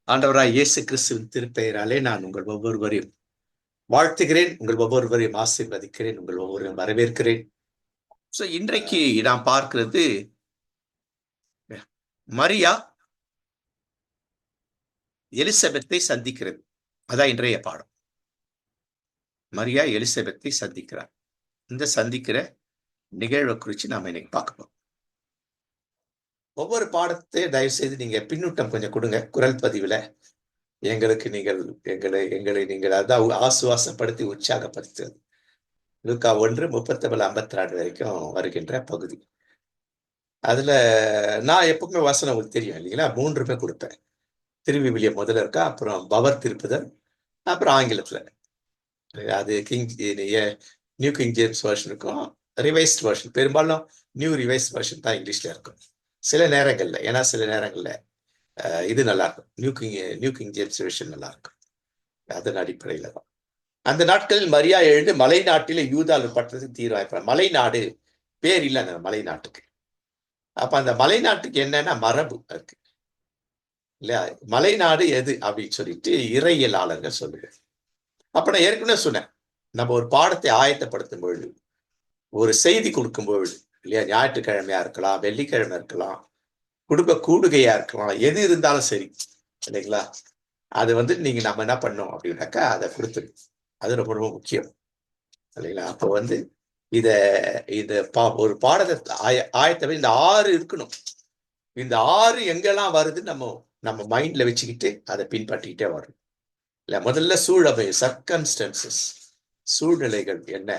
ஆண்டவராய் இயேசு கிறிஸ்துவின் திருப்பெயராலே நான் உங்கள் ஒவ்வொருவரையும் வாழ்த்துகிறேன். உங்கள் ஒவ்வொருவரையும் ஆசீர்வதிக்கிறேன். உங்கள் ஒவ்வொருவரையும் வரவேற்கிறேன். இன்றைக்கு நாம் பார்க்கிறது மரியா எலிசபெத்தை சந்திக்கிறது. அதான் இன்றைய பாடம். மரியா எலிசபெத்தை சந்திக்கிறார். இந்த சந்திக்கிற நிகழ்வை குறித்து நாம இன்னைக்கு பார்க்கணும். ஒவ்வொரு பாடத்தை தயவு செய்து நீங்க பின்னூட்டம் கொஞ்சம் கொடுங்க. குரல் பதிவுல எங்களுக்கு நீங்கள் அதான் ஆசுவாசப்படுத்தி உற்சாகப்படுத்துறது. லூக்கா 1:37-52 வரைக்கும் வருகின்ற பகுதி. அதுல நான் எப்பவுமே வசனம் உங்களுக்கு தெரியும் இல்லைங்களா, 3 கொடுப்பேன். திருவிவிலியம் முதல்ல இருக்கா, அப்புறம் பவர் திருப்புதல், அப்புறம் ஆங்கிலத்துல. அது நியூ கிங் ஜேம்ஸ் வெர்ஷன் இருக்கும், ரிவைஸ்ட் வெர்ஷன். பெரும்பாலும் நியூ ரிவைஸ்ட் வெர்ஷன் தான் இங்கிலீஷ்ல இருக்கும் சில நேரங்கள்ல. ஏன்னா சில நேரங்கள்ல இது நல்லா இருக்கும், நியூ கிங் ஜேம்ஸ் வெர்ஷன் நல்லா இருக்கும். அதன் அடிப்படையில தான் அந்த நாட்களில் மரியா எழுந்து மலை நாட்டில யூதால் பட்டத்துக்கு தீர்வாய்ப்பார். மலை நாடு பேர் இல்லை அந்த மலை நாட்டுக்கு. அப்ப அந்த மலை நாட்டுக்கு என்னன்னா மரபு இருக்கு இல்லையா. மலை நாடு எது அப்படின்னு சொல்லிட்டு இறையியலாளர்கள் சொல்லுங்க. அப்ப நான் ஏற்கனவே சொன்னேன், நம்ம ஒரு பாடத்தை ஆயத்தப்படுத்தும் பொழுது, ஒரு செய்தி கொடுக்கும் பொழுது இல்லையா, ஞாயிற்றுக்கிழமையா இருக்கலாம், வெள்ளிக்கிழமை இருக்கலாம், குடும்ப கூடுகையா இருக்கலாம், எது இருந்தாலும் சரி இல்லைங்களா, அது நீங்க நம்ம என்ன பண்ணோம் அப்படின்னாக்கா அதை கொடுத்துரு. அது ரொம்ப ரொம்ப முக்கியம் இல்லைங்களா. அப்போ இத ஒரு பாடத்தை ஆயத்தமே இந்த 6 இருக்கணும். இந்த 6 எங்கெல்லாம் வருது நம்ம மைண்ட்ல வச்சுக்கிட்டு அதை பின்பற்றிக்கிட்டே வரும் இல்ல. முதல்ல சூழமை, சர்க்கம்ஸ்டன்சஸ், சூழ்நிலைகள் என்ன.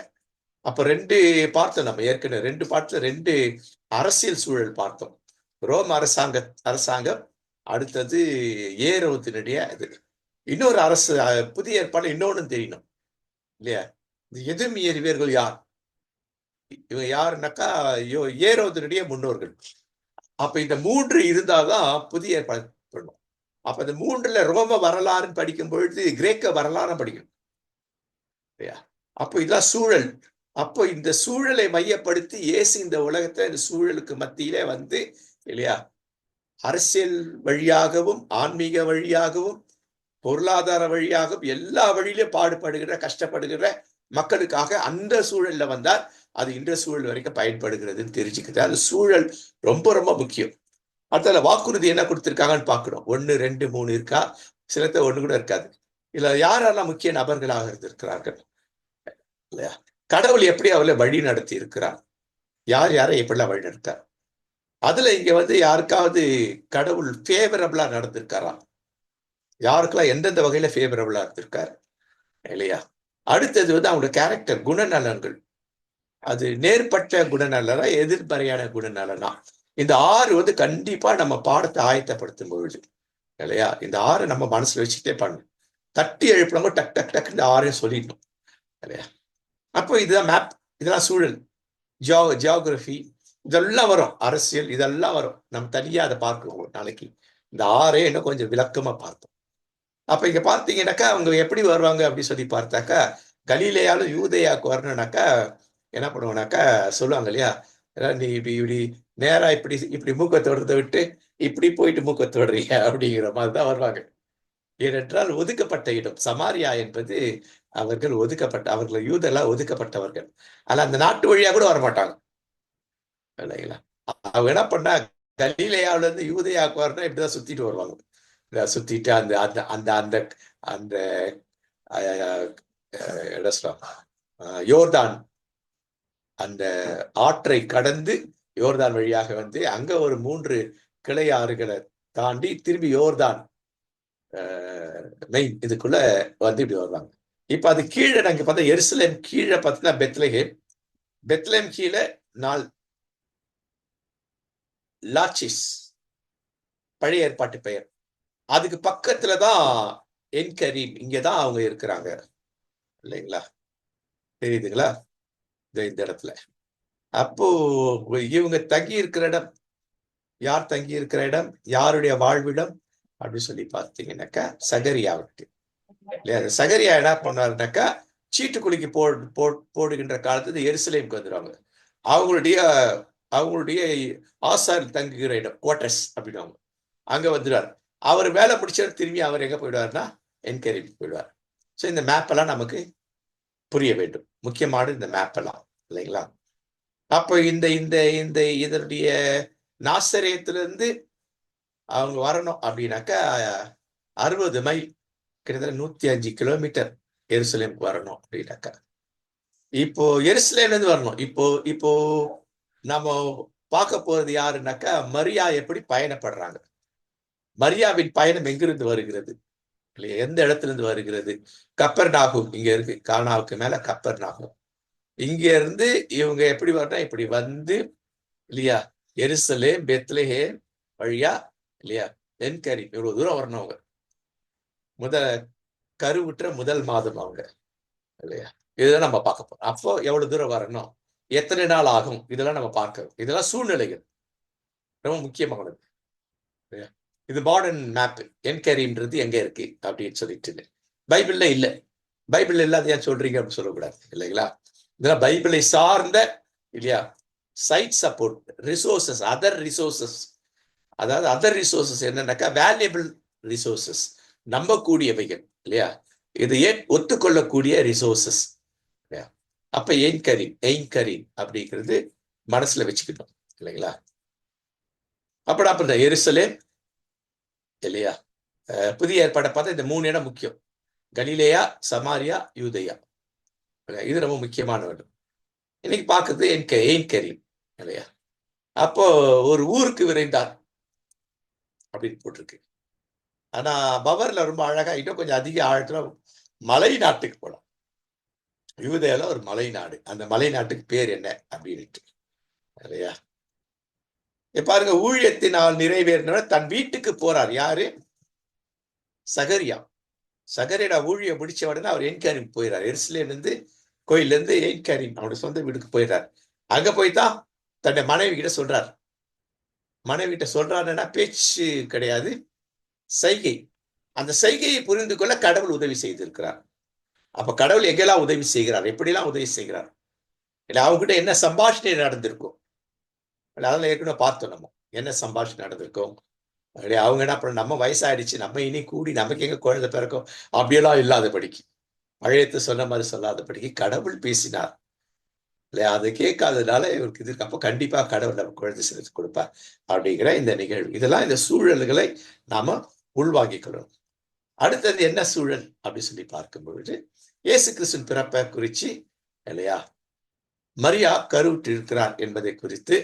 அப்ப 2 பார்த்தோம் நம்ம ஏற்கனவே. 2 பாட்டுல 2 அரசியல் சூழல் பார்த்தோம். ரோம் அரசாங்கம், அடுத்தது ஏரோதினுடைய இது. இன்னொரு அரசு, புதிய ஏற்பாடு இன்னொன்னு தெரியணும் இல்லையா. எதுமியர் வீரர்கள் யார்? இவங்க யாருன்னாக்கா ஏரோதினுடைய முன்னோர்கள். அப்ப இந்த 3 இருந்தாதான் புதிய ஏற்பாடு பண்ணும். அப்ப இந்த 3ல ரோம வரலாறுன்னு படிக்கும் பொழுது கிரேக்க வரலாறு படிக்கணும் இல்லையா. அப்போ இதெல்லாம் சூழல். அப்போ இந்த சூழலை மையப்படுத்தி இயேசு இந்த உலகத்தை இந்த சூழலுக்கு மத்தியிலே இல்லையா, அரசியல் வழியாகவும் ஆன்மீக வழியாகவும் பொருளாதார வழியாகவும் எல்லா வழியிலும் பாடுபடுகிற கஷ்டப்படுகிற மக்களுக்காக அந்த சூழல்ல வந்தால் அது இந்த சூழல் வரைக்கும் பயன்படுகிறதுன்னு தெரிஞ்சுக்குது. அந்த சூழல் ரொம்ப ரொம்ப முக்கியம். அடுத்ததுல வாக்குறுதி என்ன கொடுத்திருக்காங்கன்னு பார்க்கணும். 1, 2, 3 இருக்கா, சிலத்த 1 கூட இருக்காது. இதுல யாரெல்லாம் முக்கிய நபர்களாக இருந்திருக்கிறார்கள் இல்லையா. கடவுள் எப்படி அவளை வழி நடத்தி இருக்கிறார், யார் யாரை எப்படிலாம் வழி நடத்தார். அதுல இங்க யாருக்காவது கடவுள் ஃபேவரபிளா நடந்திருக்காரா, யாருக்கெல்லாம் எந்தெந்த வகையில ஃபேவரபிளா இருந்திருக்காரு இல்லையா. அடுத்தது அவங்களோட கேரக்டர், குணநலன்கள். அது நேர்பட்ட குணநலனா, எதிர்மறையான குணநலனா. இந்த 6 கண்டிப்பா நம்ம பாடத்தை ஆயத்தப்படுத்தும் பொழுது இல்லையா, இந்த 6 நம்ம மனசுல வச்சுட்டே பண்ணணும். தட்டி எழுப்பினவங்க டக் டக் டக் இந்த 6 சொல்லிடணும் இல்லையா. அப்போ இதுதான் மேப், இதெல்லாம் சூழல், ஜியோகிரபி, இதெல்லாம் வரும். அரசியல் இதெல்லாம் வரும். நம்ம தனியா அதை பார்க்கணும் நாளைக்கு. இந்த 6 இன்னும் கொஞ்சம் விளக்கமா பார்ப்போம். அப்ப இங்க பார்த்தீங்கன்னாக்கா அவங்க எப்படி வருவாங்க அப்படின்னு சொல்லி பார்த்தாக்கா, கலிலேயாலும் யூதேயாவுக்கு வரணும்னாக்கா என்ன பண்ணுவோம்னாக்கா சொல்லுவாங்க இல்லையா, நீ இப்படி இப்படி நேரா இப்படி இப்படி மூக்கை தொடுறதை விட்டு இப்படி போயிட்டு மூக்கை தொடுறீங்க அப்படிங்கிற மாதிரிதான் வருவாங்க. ஏனென்றால் ஒதுக்கப்பட்ட இடம் சமாரியா என்பது, அவர்கள் யூதெல்லாம் ஒதுக்கப்பட்டவர்கள். ஆனா அந்த நாட்டு வழியா கூட வரமாட்டாங்க இல்லைங்களா. அவங்க என்ன பண்ணா, கலிலேயாவில இருந்து யூதேயாவுக்கு வரணும் இப்படிதான் சுத்திட்டு வருவாங்க. சுத்திட்டு அந்த அந்த அந்த அந்த அந்த யோர்தான் அந்த ஆற்றை கடந்து யோர்தான் வழியாக அங்க ஒரு 3 கிளை ஆறுகளை தாண்டி திரும்பி யோர்தான் மெயின் இதுக்குள்ள இப்படி வருவாங்க. இப்ப அது கீழே நாங்க பார்த்தா எருசலேம் கீழே பார்த்தீங்கன்னா பெத்லஹேம் கீழே லாச்சிஸ் பழைய ஏற்பாட்டு பெயர். அதுக்கு பக்கத்துலதான் என்கரீம், இங்கதான் அவங்க இருக்கிறாங்க இல்லைங்களா. தெரியுதுங்களா இந்த இடத்துல. அப்போ இவங்க தங்கி இருக்கிற இடம், யார் தங்கி இருக்கிற இடம், யாருடைய வாழ்விடம் அப்படின்னு சொல்லி பார்த்தீங்கன்னாக்கா சகரியாவுக்கு இல்லையா. சகரியா என்ன பண்ணாருனாக்கா, சீட்டுக்குழிக்கு போடுகின்ற காலத்துல எருசலேமுக்கு வந்துடுவாங்க. அவங்களுடைய ஆசார் தங்குகிற இடம், குவார்டர்ஸ் அப்படின்னு அங்க வந்துடுவார். அவர் வேலை முடிச்சவர் திரும்பி அவர் எங்க போயிடுவார்னா என்கரேஜ் போயிடுவார். ஸோ இந்த மேப் எல்லாம் நமக்கு புரிய வேண்டும். முக்கியமான இந்த மேப் எல்லாம் இல்லைங்களா? அப்போ இந்த இந்த இந்த இதனுடைய நாசரேத்திலிருந்து அவங்க வரணும் அப்படின்னாக்கா 60 மைல், கிட்டத்தட்ட 105 கிலோமீட்டர் எருசலேமுக்கு வரணும் அப்படின்னாக்கா. இப்போ எருசலேம்ல இருந்து வரணும். இப்போ இப்போ நம்ம பார்க்க போறது யாருன்னாக்கா மரியா எப்படி பயணப்படுறாங்க. மரியாவின் பயணம் எங்கிருந்து வருகிறது இல்லையா? எந்த இடத்துல இருந்து வருகிறது? கப்பர்நாகும் இங்க இருக்கு. கானாவுக்கு மேல கப்பர்நாகும். இங்க இருந்து இவங்க எப்படி வரணும்? இப்படி வந்து இல்லையா எருசலேம், பெத்லஹேம் வழியா இல்லையா என்கரீம், இவ்வளவு தூரம் வரணும். அவங்க கருவுற்ற முதல் மாதம் அவங்க இல்லையா? இதெல்லாம் நம்ம பார்க்க போறோம். அப்போ எவ்வளவு தூரம் வரணும், எத்தனை நாள் ஆகும், இதெல்லாம் நம்ம பார்க்கணும். இதெல்லாம் சூழ்நிலைகள் ரொம்ப முக்கியமானது. இது மாடர்ன் மேப். என்கரீம்ன்றது எங்க இருக்கு அப்படின்னு சொல்லிட்டு பைபிள்ல இல்ல. பைபிள் இல்லாத ஏன் சொல்றீங்க அப்படின்னு சொல்லக்கூடாது இல்லைங்களா? இதெல்லாம் பைபிளை சார்ந்த இல்லையா side support resources, other resources. அதாவது அதர் ரிசோர்சஸ் என்னன்னாக்கா வேல்யூபிள் ரிசோர்சஸ், நம்பக்கூடியவைகள் இல்லையா? இது ஏன் ஒத்துக்கொள்ளக்கூடிய ரிசோர்சஸ் இல்லையா? அப்ப எய்ன்கரீம் அப்படிங்கிறது மனசுல வச்சுக்கணும் இல்லைங்களா? அப்ப இந்த எருசலேம் இல்லையா, புதிய ஏற்பாட்டை பார்த்தா இந்த 3 இடம் முக்கியம். கலிலேயா, சமாரியா, யூதேயா. இது ரொம்ப முக்கியமான இடம். இன்னைக்கு பார்க்குறது எய்ன்கரீம் இல்லையா? அப்போ ஒரு ஊருக்கு விரைந்தார் அப்படின்னு போட்டிருக்கு. ஆனா பவர்ல ரொம்ப அழகா இன்னும் கொஞ்சம் அதிக ஆழத்துல மலை நாட்டுக்கு போலாம். யூதேயால ஒரு மலை நாடு. அந்த மலை நாட்டுக்கு பேர் என்ன அப்படின்ட்டு இல்லையா? பாருங்க, ஊழியத்தினால் நிறைவேறினவர் தன் வீட்டுக்கு போறார். யாரு? சகரியா. சகரியா ஊழியம் முடிச்ச உடனே அவர் என்கரீம் போயிறார். எருசலேம்ல இருந்து கோயில்ல இருந்து என்கரீம் அவருடைய சொந்த வீட்டுக்கு போயிடுறார். அங்க போய்தான் தன்னுடைய மனைவி கிட்ட சொல்றார். மனைவி கிட்ட சொல்றாருன்னா பேச்சு கிடையாது, சைகை. அந்த சைகையை புரிந்து கொள்ள கடவுள் உதவி செய்திருக்கிறார். அப்ப கடவுள் எங்கெல்லாம் உதவி செய்கிறார், எப்படிலாம் உதவி செய்கிறார், இல்லை அவங்ககிட்ட என்ன சம்பாஷணை நடந்திருக்கும், அதெல்லாம் ஏற்கனவே பார்த்தோம். நம்ம என்ன சம்பாஷணை நடந்திருக்கும். அவங்க என்ன பண்ண, நம்ம வயசாயிடுச்சு, நம்ம இனி கூடி நமக்கு எங்க குழந்தை பிறக்கும் அப்படியெல்லாம் இல்லாதபடிக்கு, பழையத்து சொன்ன மாதிரி சொல்லாதபடிக்கு கடவுள் பேசினார் இல்லையா? அதை கேட்காததுனால இவருக்கு இது. அப்போ கண்டிப்பா கடவுள் நம்ம குழந்தை சிறத்து கொடுப்பார் அப்படிங்கிற இந்த நிகழ்வு. இதெல்லாம் இந்த சூழல்களை நாம உள்வாங்கிக்கணும். அடுத்தது என்ன சூழல் அப்படின்னு சொல்லி பார்க்கும் பொழுது, இயேசு கிறிஸ்துவின் பிறப்பை குறிச்சு இல்லையா, மரியா கருவுற்று இருக்கிறார் என்பதை குறித்து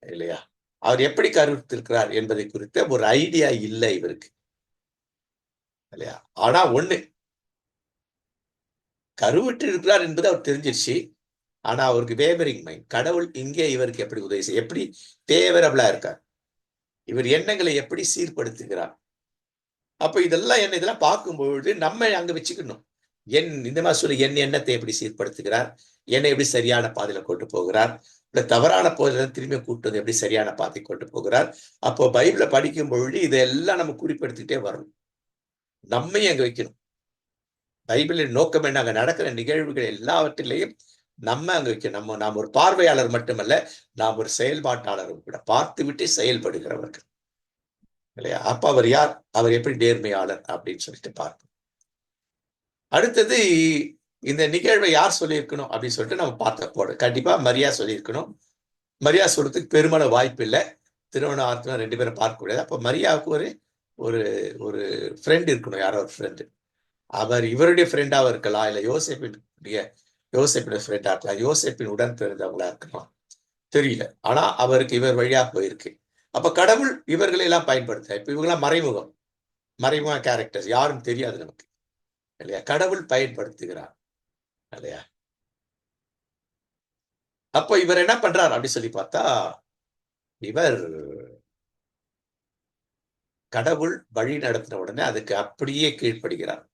இல்லையா, அவர் எப்படி கருவுற்றிருக்கிறார் என்பதை குறித்த ஒரு ஐடியா இல்லை இவருக்கு இல்லையா? ஆனா ஒண்ணு, கருவுற்று இருக்கிறார் என்பது அவர் தெரிஞ்சிருச்சு. ஆனா அவருக்கு வேவரிங் மைண்ட். கடவுள் இங்கே இவருக்கு எப்படி உதவி செய்ய, எப்படி ஃபேவரபிளா இருக்கார், இவர் எண்ணங்களை எப்படி சீர்படுத்துகிறார். அப்ப இதெல்லாம் என்ன, இதெல்லாம் பார்க்கும்பொழுது நம்ம அங்க வச்சுக்கணும். இந்த மாதிரி சொல்லி என் எண்ணத்தை எப்படி சீர்படுத்துகிறார், என்னை எப்படி சரியான பாதையில கொண்டு போகிறார், இல்ல தவறான பாதையில திரும்பி கூட்டு வந்து எப்படி சரியான பாதை கொண்டு போகிறார். அப்போ பைபிளை படிக்கும் பொழுது இதெல்லாம் நம்ம குறிப்பிடுத்திட்டே வரணும். நம்மையும் அங்க வைக்கணும். பைபிளின் நோக்கம் என்ன, அங்க நடக்கிற நிகழ்வுகள் எல்லாவற்றிலையும் நம்ம அங்க வைக்கணும். நாம் ஒரு பார்வையாளர் மட்டுமல்ல, நாம் ஒரு செயல்பாட்டாளரும் கூட, பார்த்து விட்டு செயல்படுகிறவர்கள் இல்லையா? அப்ப அவர் யார், அவர் எப்படி நேர்மையாளர் அப்படின்னு சொல்லிட்டு பார்ப்போம். அடுத்தது, இந்த நிகழ்வை யார் சொல்லியிருக்கணும் அப்படின்னு சொல்லிட்டு நம்ம பார்த்த போறோம். கண்டிப்பா மரியா சொல்லியிருக்கணும். மரியா சொல்றதுக்கு பெருமான வாய்ப்பு இல்லை. திருமணம் ஆர்த்தம் 2 பேரும் பார்க்க முடியாது. அப்ப மரியாவுக்கு ஒரு ஒரு ஒரு ஃப்ரெண்ட் இருக்கணும், யாரோ ஒரு ஃப்ரெண்டு. அவர் இவருடைய ஃப்ரெண்டாக இருக்கலாம், இல்லை யோசேப்பின் ஃப்ரெண்டா இருக்கலாம், யோசேப்பின் உடன் பிறந்தவங்களா இருக்கலாம், தெரியல. ஆனா அவருக்கு இவர் வழியா போயிருக்கு. அப்ப கடவுள் இவர்களை எல்லாம் பயன்படுத்த, இப்ப இவங்கெல்லாம் மறைமுக கேரக்டர்ஸ், யாரும் தெரியாது நமக்கு இல்லையா? கடவுள் பயன்படுத்துகிறார் இல்லையா? அப்ப இவர் என்ன பண்றார் அப்படி சொல்லி பார்த்தா, இவர் கடவுள் வழி நடத்தின உடனே அதுக்கு அப்படியே கீழ்ப்படுகிறார்.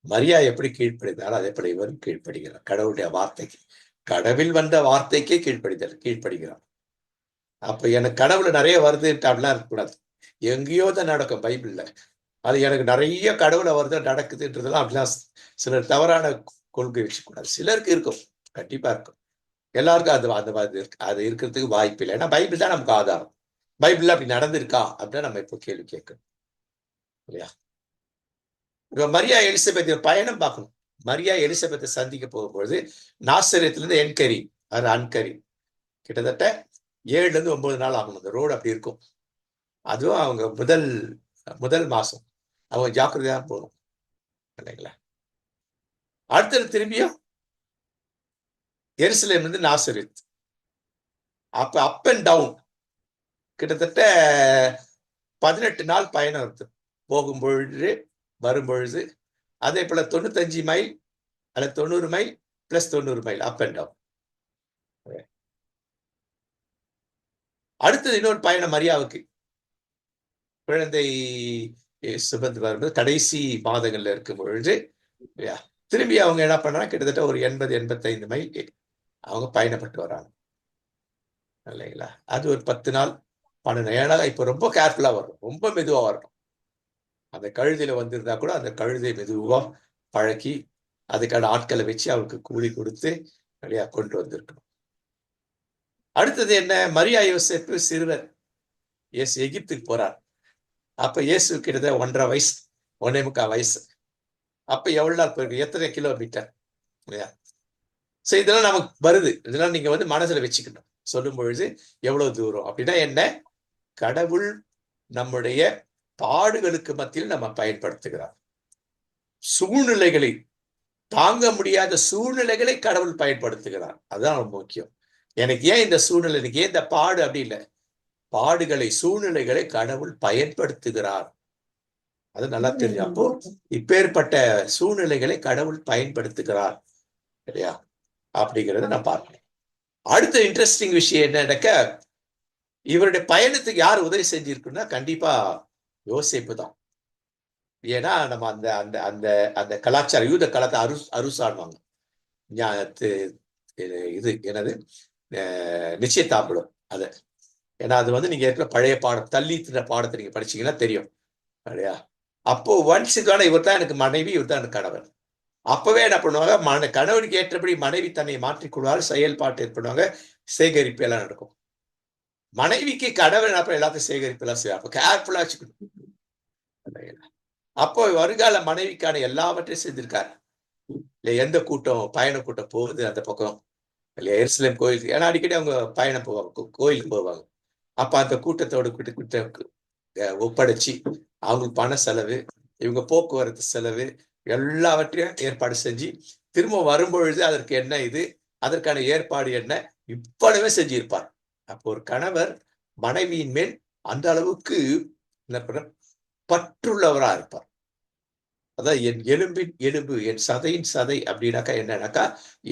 மரியா எப்படி கீழ்ப்படிந்தாலும் அதே போல இவரும் கீழ்ப்படுகிறார். கடவுளுடைய வார்த்தைக்கு, கடவுள் வந்த வார்த்தைக்கே கீழ்ப்படுகிறார். அப்ப எனக்கு கடவுள் நிறைய வருது அப்படிலாம் இருக்கக்கூடாது. எங்கேயோ தான் நடக்கும் பைபிள்ல. அது எனக்கு நிறைய கடவுளை வருது நடக்குதுன்றதெல்லாம் அப்படிலாம் சிலர் தவறான கொள்கை வச்சுக்கூடாது. சிலருக்கு இருக்கும், கண்டிப்பா இருக்கும். எல்லாருக்கும் அந்த மாதிரி இருக்கு, அது இருக்கிறதுக்கு வாய்ப்பு இல்லை. ஏன்னா பைபிள் தான் நமக்கு ஆதாரம். பைபிள்ல அப்படி நடந்திருக்கா அப்படின்னா நம்ம இப்போ கேள்வி கேட்கணும். இல்லையா? இப்ப மரியா எலிசபெத் பயணம் பார்க்கணும். மரியா எலிசபெத்தை சந்திக்க போகும்பொழுது நாசரேத்துல இருந்து என்கரி அது அன்கரி கிட்டத்தட்ட 7ல இருந்து 9 நாள் ஆகணும். அந்த ரோடு அப்படி இருக்கும். அதுவும் அவங்க முதல் முதல் மாசம் அவங்க ஜாக்கிரதையா போகணும் இல்லைங்களா? அடுத்தது திரும்பியும் எருசலேம் இருந்து நாசரேத், அப்ப அப் அண்ட் டவுன் கிட்டத்தட்ட 18 நாள் பயணம் இருக்கு. போகும்பொழுது வரும்பொழுது அதே போல 95 மைல் அல்லது 90 mile plus 90 mile up and down. அடுத்தது இன்னொரு பயணம் மரியாவுக்கு குழந்தை சுமந்து வரும்போது கடைசி மாதங்கள்ல இருக்கும் பொழுது திரும்பி அவங்க என்ன பண்றாங்க, கிட்டத்தட்ட ஒரு 80-85 மைல் அவங்க பயணப்பட்டு வராங்க இல்லைங்களா? அது ஒரு 10 நாள் 12. ஏன்னா இப்ப ரொம்ப கேர்ஃபுல்லா வரணும், ரொம்ப மெதுவா வரணும். அந்த கழுதையில வந்திருந்தா கூட அந்த கழுதை மெதுவா பழக்கி அதுக்கான ஆட்களை வச்சு அவருக்கு கூலி கொடுத்து இல்லையா கொண்டு வந்திருக்கணும். அடுத்தது என்ன, மரியா யோசேப்பு சிறுவர் இயேசு எகிப்துக்கு போறார். அப்ப இயேசு கிட்டத்தட்ட 1.5 வயசு 1.25 வயசு. அப்ப எவ்வளவு நாள் போயிருக்கு, எத்தனை கிலோமீட்டர் இல்லையா? சோ இதெல்லாம் நமக்கு வருது. இதெல்லாம் நீங்க வந்து மனசுல வச்சுக்கணும். சொல்லும் பொழுது எவ்வளவு தூரம் அப்படின்னா என்ன, கடவுள் நம்முடைய பாடுகளுக்கு மத்தியில் நம்ம பயன்படுத்துகிறார். சூழ்நிலைகளை தாங்க முடியாத சூழ்நிலைகளை கடவுள் பயன்படுத்துகிறார். அதுதான் ரொம்ப முக்கியம். எனக்கு ஏன் இந்த சூழ்நிலை, எனக்கு ஏன் இந்த பாடு அப்படி இல்லை, பாடுகளை சூழ்நிலைகளை கடவுள் பயன்படுத்துகிறார். அது நல்லா தெரியும். அப்போ இப்பேற்பட்ட சூழ்நிலைகளை கடவுள் பயன்படுத்துகிறார் இல்லையா அப்படிங்கறத நான் பார்க்கிறேன். அடுத்த இன்ட்ரெஸ்டிங் விஷயம் என்னன்னாக்க, இவருடைய பயணத்துக்கு யார் உதவி செஞ்சிருக்குன்னா கண்டிப்பா யோசேப்பு தான். ஏன்னா நம்ம அந்த அந்த அந்த அந்த கலாச்சாரம் யூத காலத்தை அருசாடுவாங்க. இது என்னது நிச்சயதாம்பலம் அது. ஏன்னா அது வந்து நீங்க இருக்கிற பழைய பாடம் தள்ளி பாடத்தை நீங்க படிச்சீங்கன்னா தெரியும் இல்லையா? அப்போ ஒன்ஸுக்கான இவர் தான் எனக்கு மனைவி, இவர் தான் எனக்கு கணவன். அப்பவே என்ன பண்ணுவாங்க, கணவனுக்கு ஏற்றபடி மனைவி தன்னை மாற்றிக்கொள்வார், செயல்பாட்டு ஏற்படுவாங்க, சேகரிப்பு எல்லாம் நடக்கும். மனைவிக்கு கணவன் அப்ப எல்லாத்தையும் சேகரிப்பு எல்லாம் செய்வார். அப்ப கேர்ஃபுல்லா வச்சுக்கணும். அப்போ வருகால மனைவிக்கான எல்லாவற்றையும் செஞ்சிருக்காரு. இல்ல எந்த கூட்டம் பயண கூட்டம் போகுது அந்த பக்கம் இல்ல எருசலேம் கோயிலுக்கு, ஏன்னா அடிக்கடி அவங்க பயணம் போவாங்க, கோயிலுக்கு போவாங்க. அப்ப அந்த கூட்டத்தோட ஒப்படைச்சு அவங்களுக்கு பண செலவு, இவங்க போக்குவரத்து செலவு எல்லாவற்றையும் ஏற்பாடு செஞ்சு திரும்ப வரும்பொழுது அதற்கு என்ன இது, அதற்கான ஏற்பாடு என்ன, இவ்வளவே செஞ்சிருப்பார். அப்போ ஒரு கணவர் மனைவியின் மேல் அந்த அளவுக்கு என்ன பண்ண பற்றுள்ளவரா இருப்பார். அதான் என் எலும்பின் எலும்பு, என் சதையின் சதை அப்படின்னாக்கா என்னன்னாக்கா,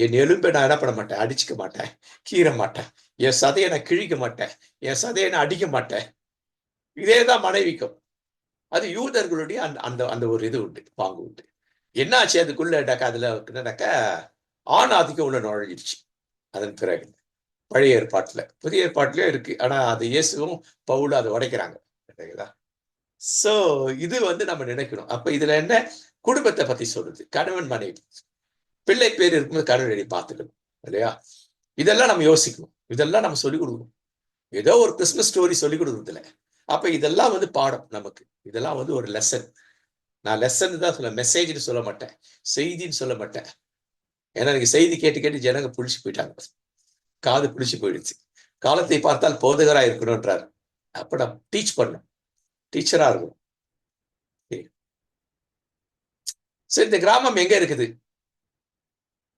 என் எலும்பை நான் என்ன பண்ண மாட்டேன், அடிச்சுக்க மாட்டேன், கீற மாட்டேன், என் சதையை நான் கிழிக்க மாட்டேன், என் சதையை நான் அடிக்க மாட்டேன். இதேதான் மனைவிக்கும். அது யூதர்களுடைய அந்த அந்த ஒரு இது உண்டு, பாங்கு உண்டு. என்ன ஆச்சு அதுக்குள்ளடாக்கா, அதுல என்னன்னாக்கா ஆண் ஆதிக்கம் உள்ள நுழைஞ்சிருச்சு. அதன் பிறகு பழைய ஏற்பாட்டுல, புதிய ஏற்பாட்டுலயும் இருக்கு. ஆனா அது இயேசுவும் பவுலும் அதை உடைக்கிறாங்க. சோ இது வந்து நம்ம நினைக்கணும். அப்ப இதுல என்ன, குடும்பத்தை பத்தி சொல்லுது, கணவன் மனைவி, பிள்ளை பேர் இருக்கும்போது கணவனை பார்த்துக்கணும் இல்லையா? இதெல்லாம் நம்ம யோசிக்கணும், இதெல்லாம் நம்ம சொல்லிக் கொடுக்கணும். ஏதோ ஒரு கிறிஸ்துமஸ் ஸ்டோரி சொல்லிக் கொடுக்குறதுல அப்ப இதெல்லாம் வந்து பாடம் நமக்கு, இதெல்லாம் வந்து ஒரு லெசன். நான் லெசன் தான் சொல்ல, மெசேஜ்னு சொல்ல மாட்டேன், செய்தின்னு சொல்ல மாட்டேன். ஏன்னா நீங்க செய்தி கேட்டு கேட்டு ஜனங்க புளிச்சு போயிட்டாங்க, காது புளிச்சு போயிடுச்சு. காலத்தை பார்த்தால் போதகரா இருக்கணும்ன்றாரு. அப்ப நான் டீச் பண்ணும், டீச்சரா இருக்கும். சரி, இந்த கிராமம் எங்க இருக்குது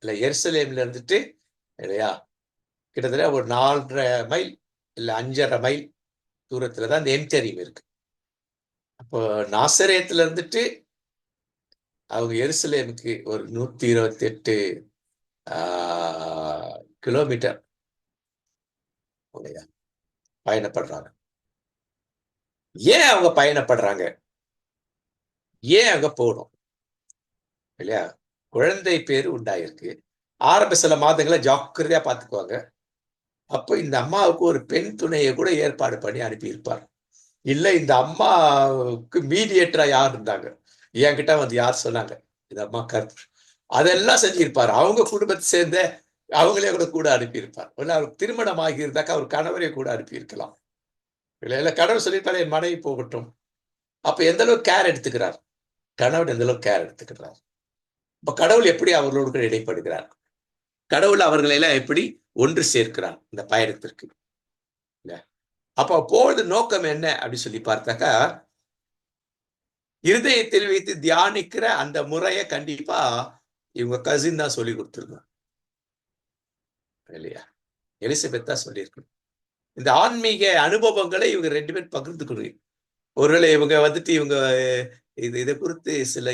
இல்ல, எருசலேம்ல இருந்துட்டு இல்லையா கிட்டத்தட்ட ஒரு 4.5 மைல் இல்ல 5.5 மைல் தூரத்துலதான் இந்த என்டரிம் இருக்கு. அப்போ நாசரேத்துல இருந்துட்டு அவங்க எருசலேமுக்கு ஒரு 128 கிலோமீட்டர் பயணப்படுறாங்க. ஏன் அவங்க பயணப்படுறாங்க, ஏன் அங்க போகணும் இல்லையா? குழந்தை பேரு உண்டாயிருக்கு. ஆரம்ப சில மாதங்களை ஜாக்கிரதையா பார்த்துக்குவாங்க. அப்போ இந்த அம்மாவுக்கு ஒரு பெண் துணையை கூட ஏற்பாடு பண்ணி அனுப்பியிருப்பார். இல்ல இந்த அம்மாவுக்கு மீடியேட்டரா யார் இருந்தாங்க, என்கிட்ட வந்து யார் சொன்னாங்க, இந்த அம்மா கருத்து அதெல்லாம் செஞ்சிருப்பார். அவங்க குடும்பத்தை சேர்ந்த அவங்களே கூட அனுப்பியிருப்பார். அவருக்கு திருமணம் ஆகி இருந்தாக்கா அவர் கணவரை கூட அனுப்பியிருக்கலாம். இல்ல கணவர் சொல்லியிருப்பாரு, என் மனைவி போகட்டும், அப்ப எந்த அளவுக்கு கேர் எடுத்துக்கிறார், கணவன் எந்த அளவுக்கு கேர் எடுத்துக்கிறார். இப்ப கடவுள் எப்படி அவர்களோடு கூட இடைப்படுகிறார், கடவுள் அவர்களை எல்லாம் எப்படி ஒன்று சேர்க்கிறார் இந்த பயணத்திற்கு. அப்ப போது நோக்கம் என்ன அப்படின்னு சொல்லி பார்த்தாக்கா, இருதயத்தில் வைத்து தியானிக்கிற அந்த முறையை கண்டிப்பா இவங்க கசின் தான் சொல்லி கொடுத்துருக்கணும் இல்லையா, எலிசபெத் தான் சொல்லியிருக்கணும். இந்த ஆன்மீக அனுபவங்களை இவங்க 2 பேரும் பகிர்ந்துக்கணும். ஒருவேளை இவங்க வந்துட்டு இவங்க இதை குறித்து சில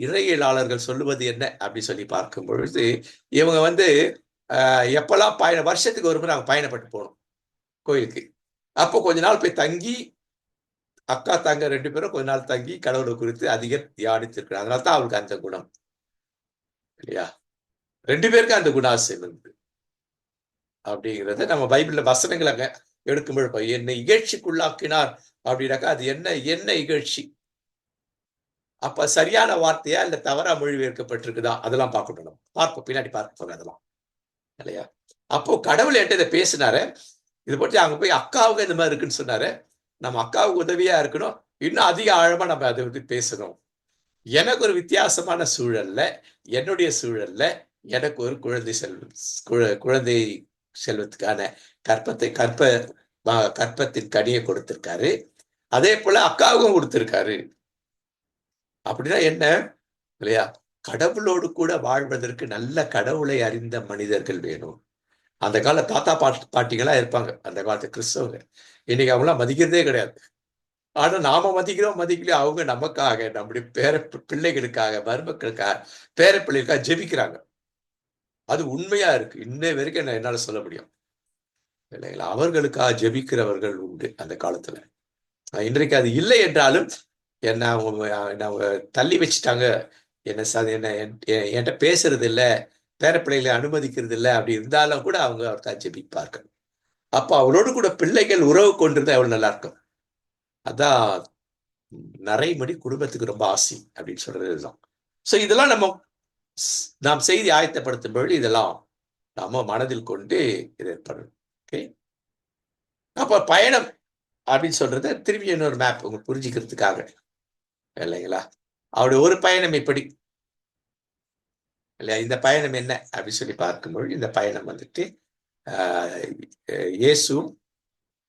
இறையியலாளர்கள் சொல்லுவது என்ன அப்படி சொல்லி பார்க்கும் பொழுது, இவங்க வந்து எப்பெல்லாம் வருஷத்துக்கு ஒரு முறை அவங்க பயணப்பட்டு போகணும் கோயிலுக்கு. அப்போ கொஞ்ச நாள் போய் தங்கி, அக்கா தங்க 2 பேரும் கொஞ்ச நாள் தங்கி கடவுளை குறித்து அதிக தியானித்திருக்கிறாங்க. அதனால தான் அவருக்கு அந்த குணம் இல்லையா, 2 பேருக்கு அந்த குணாசியம் இருக்கு அப்படிங்கிறத நம்ம பைபிள்ல வசனங்கள் அங்க எடுக்கும்போது, என்னை இகழ்ச்சிக்குள்ளாக்கினார் அப்படின்னாக்கா அது என்ன என்ன இகழ்ச்சி, அப்ப சரியான வார்த்தையா இல்ல தவறா மொழிபெயர்க்கப்பட்டிருக்குதா அதெல்லாம் பார்க்கணும். நம்ம பார்ப்போம், பின்னாடி பார்ப்போம் அதெல்லாம் இல்லையா. அப்போ கடவுள் என்கிட்ட இதை பேசினாரு, இது பற்றி அங்க போய் அக்காவுக்கு இந்த மாதிரி இருக்குன்னு சொன்னாரு, நம்ம அக்காவுக்கு உதவியா இருக்கணும், இன்னும் அதிக ஆழமா நம்ம அதை பத்தி பேசணும். எனக்கு ஒரு வித்தியாசமான சூழல்ல, என்னுடைய சூழல்ல எனக்கு ஒரு குழந்தை செல்வத்துக்கான கற்பத்தின் கனியை கொடுத்திருக்காரு, அதே போல அக்காவுக்கும் கொடுத்திருக்காரு. அப்படின்னா என்ன இல்லையா, கடவுளோடு கூட வாழ்வதற்கு நல்ல கடவுளை அறிந்த மனிதர்கள் வேணும். அந்த கால தாத்தா பாட்டிகளா இருப்பாங்க, அந்த காலத்து கிறிஸ்தவங்க. இன்னைக்கு அவங்களாம் மதிக்கிறதே கிடையாது. ஆனா நாம மதிக்கிறோம் மதிக்கலையோ, அவங்க நமக்காக, நம்முடைய பிள்ளைகளுக்காக, மருமக்களுக்காக, பேர பிள்ளைகளுக்காக ஜெபிக்கிறாங்க. அது உண்மையா இருக்கு, இன்னை வரைக்கும் என்னால சொல்ல முடியும் இல்லைங்களா. அவர்களுக்காக ஜெபிக்கிறவர்கள் உண்டு அந்த காலத்துல. இன்றைக்கு அது இல்லை என்றாலும் என்ன தள்ளி வச்சுட்டாங்க, என்ன என்கிட்ட பேசுறது இல்லை, பேர பிள்ளைகளை அனுமதிக்கிறது இல்லை அப்படி இருந்தாலும் கூட அவங்க அவருக்காக ஜெபிப்பார்கள். அப்ப அவளோடு கூட பிள்ளைகள் உறவு கொண்டிருந்தா எவ்வளவு நல்லா இருக்கும். அதான் நரைமடி குடும்பத்துக்கு ரொம்ப ஆசி அப்படின்னு சொல்றது இதுதான். ஸோ இதெல்லாம் நாம் செய்தி ஆயத்தப்படுத்தும் பொழுது இதெல்லாம் நாம மனதில் கொண்டு இதை பண்ணணும். ஓகே, அப்ப பயணம் அப்படின்னு சொல்றது திரும்பி இன்னொரு மேப் உங்களுக்கு புரிஞ்சுக்கிறதுக்காக இல்லைங்களா. அவருடைய ஒரு பயணம் இப்படி இல்லையா, இந்த பயணம் என்ன அப்படின்னு சொல்லி பார்க்கும்பொழுது, இந்த பயணம் வந்துட்டு இயேசுவும்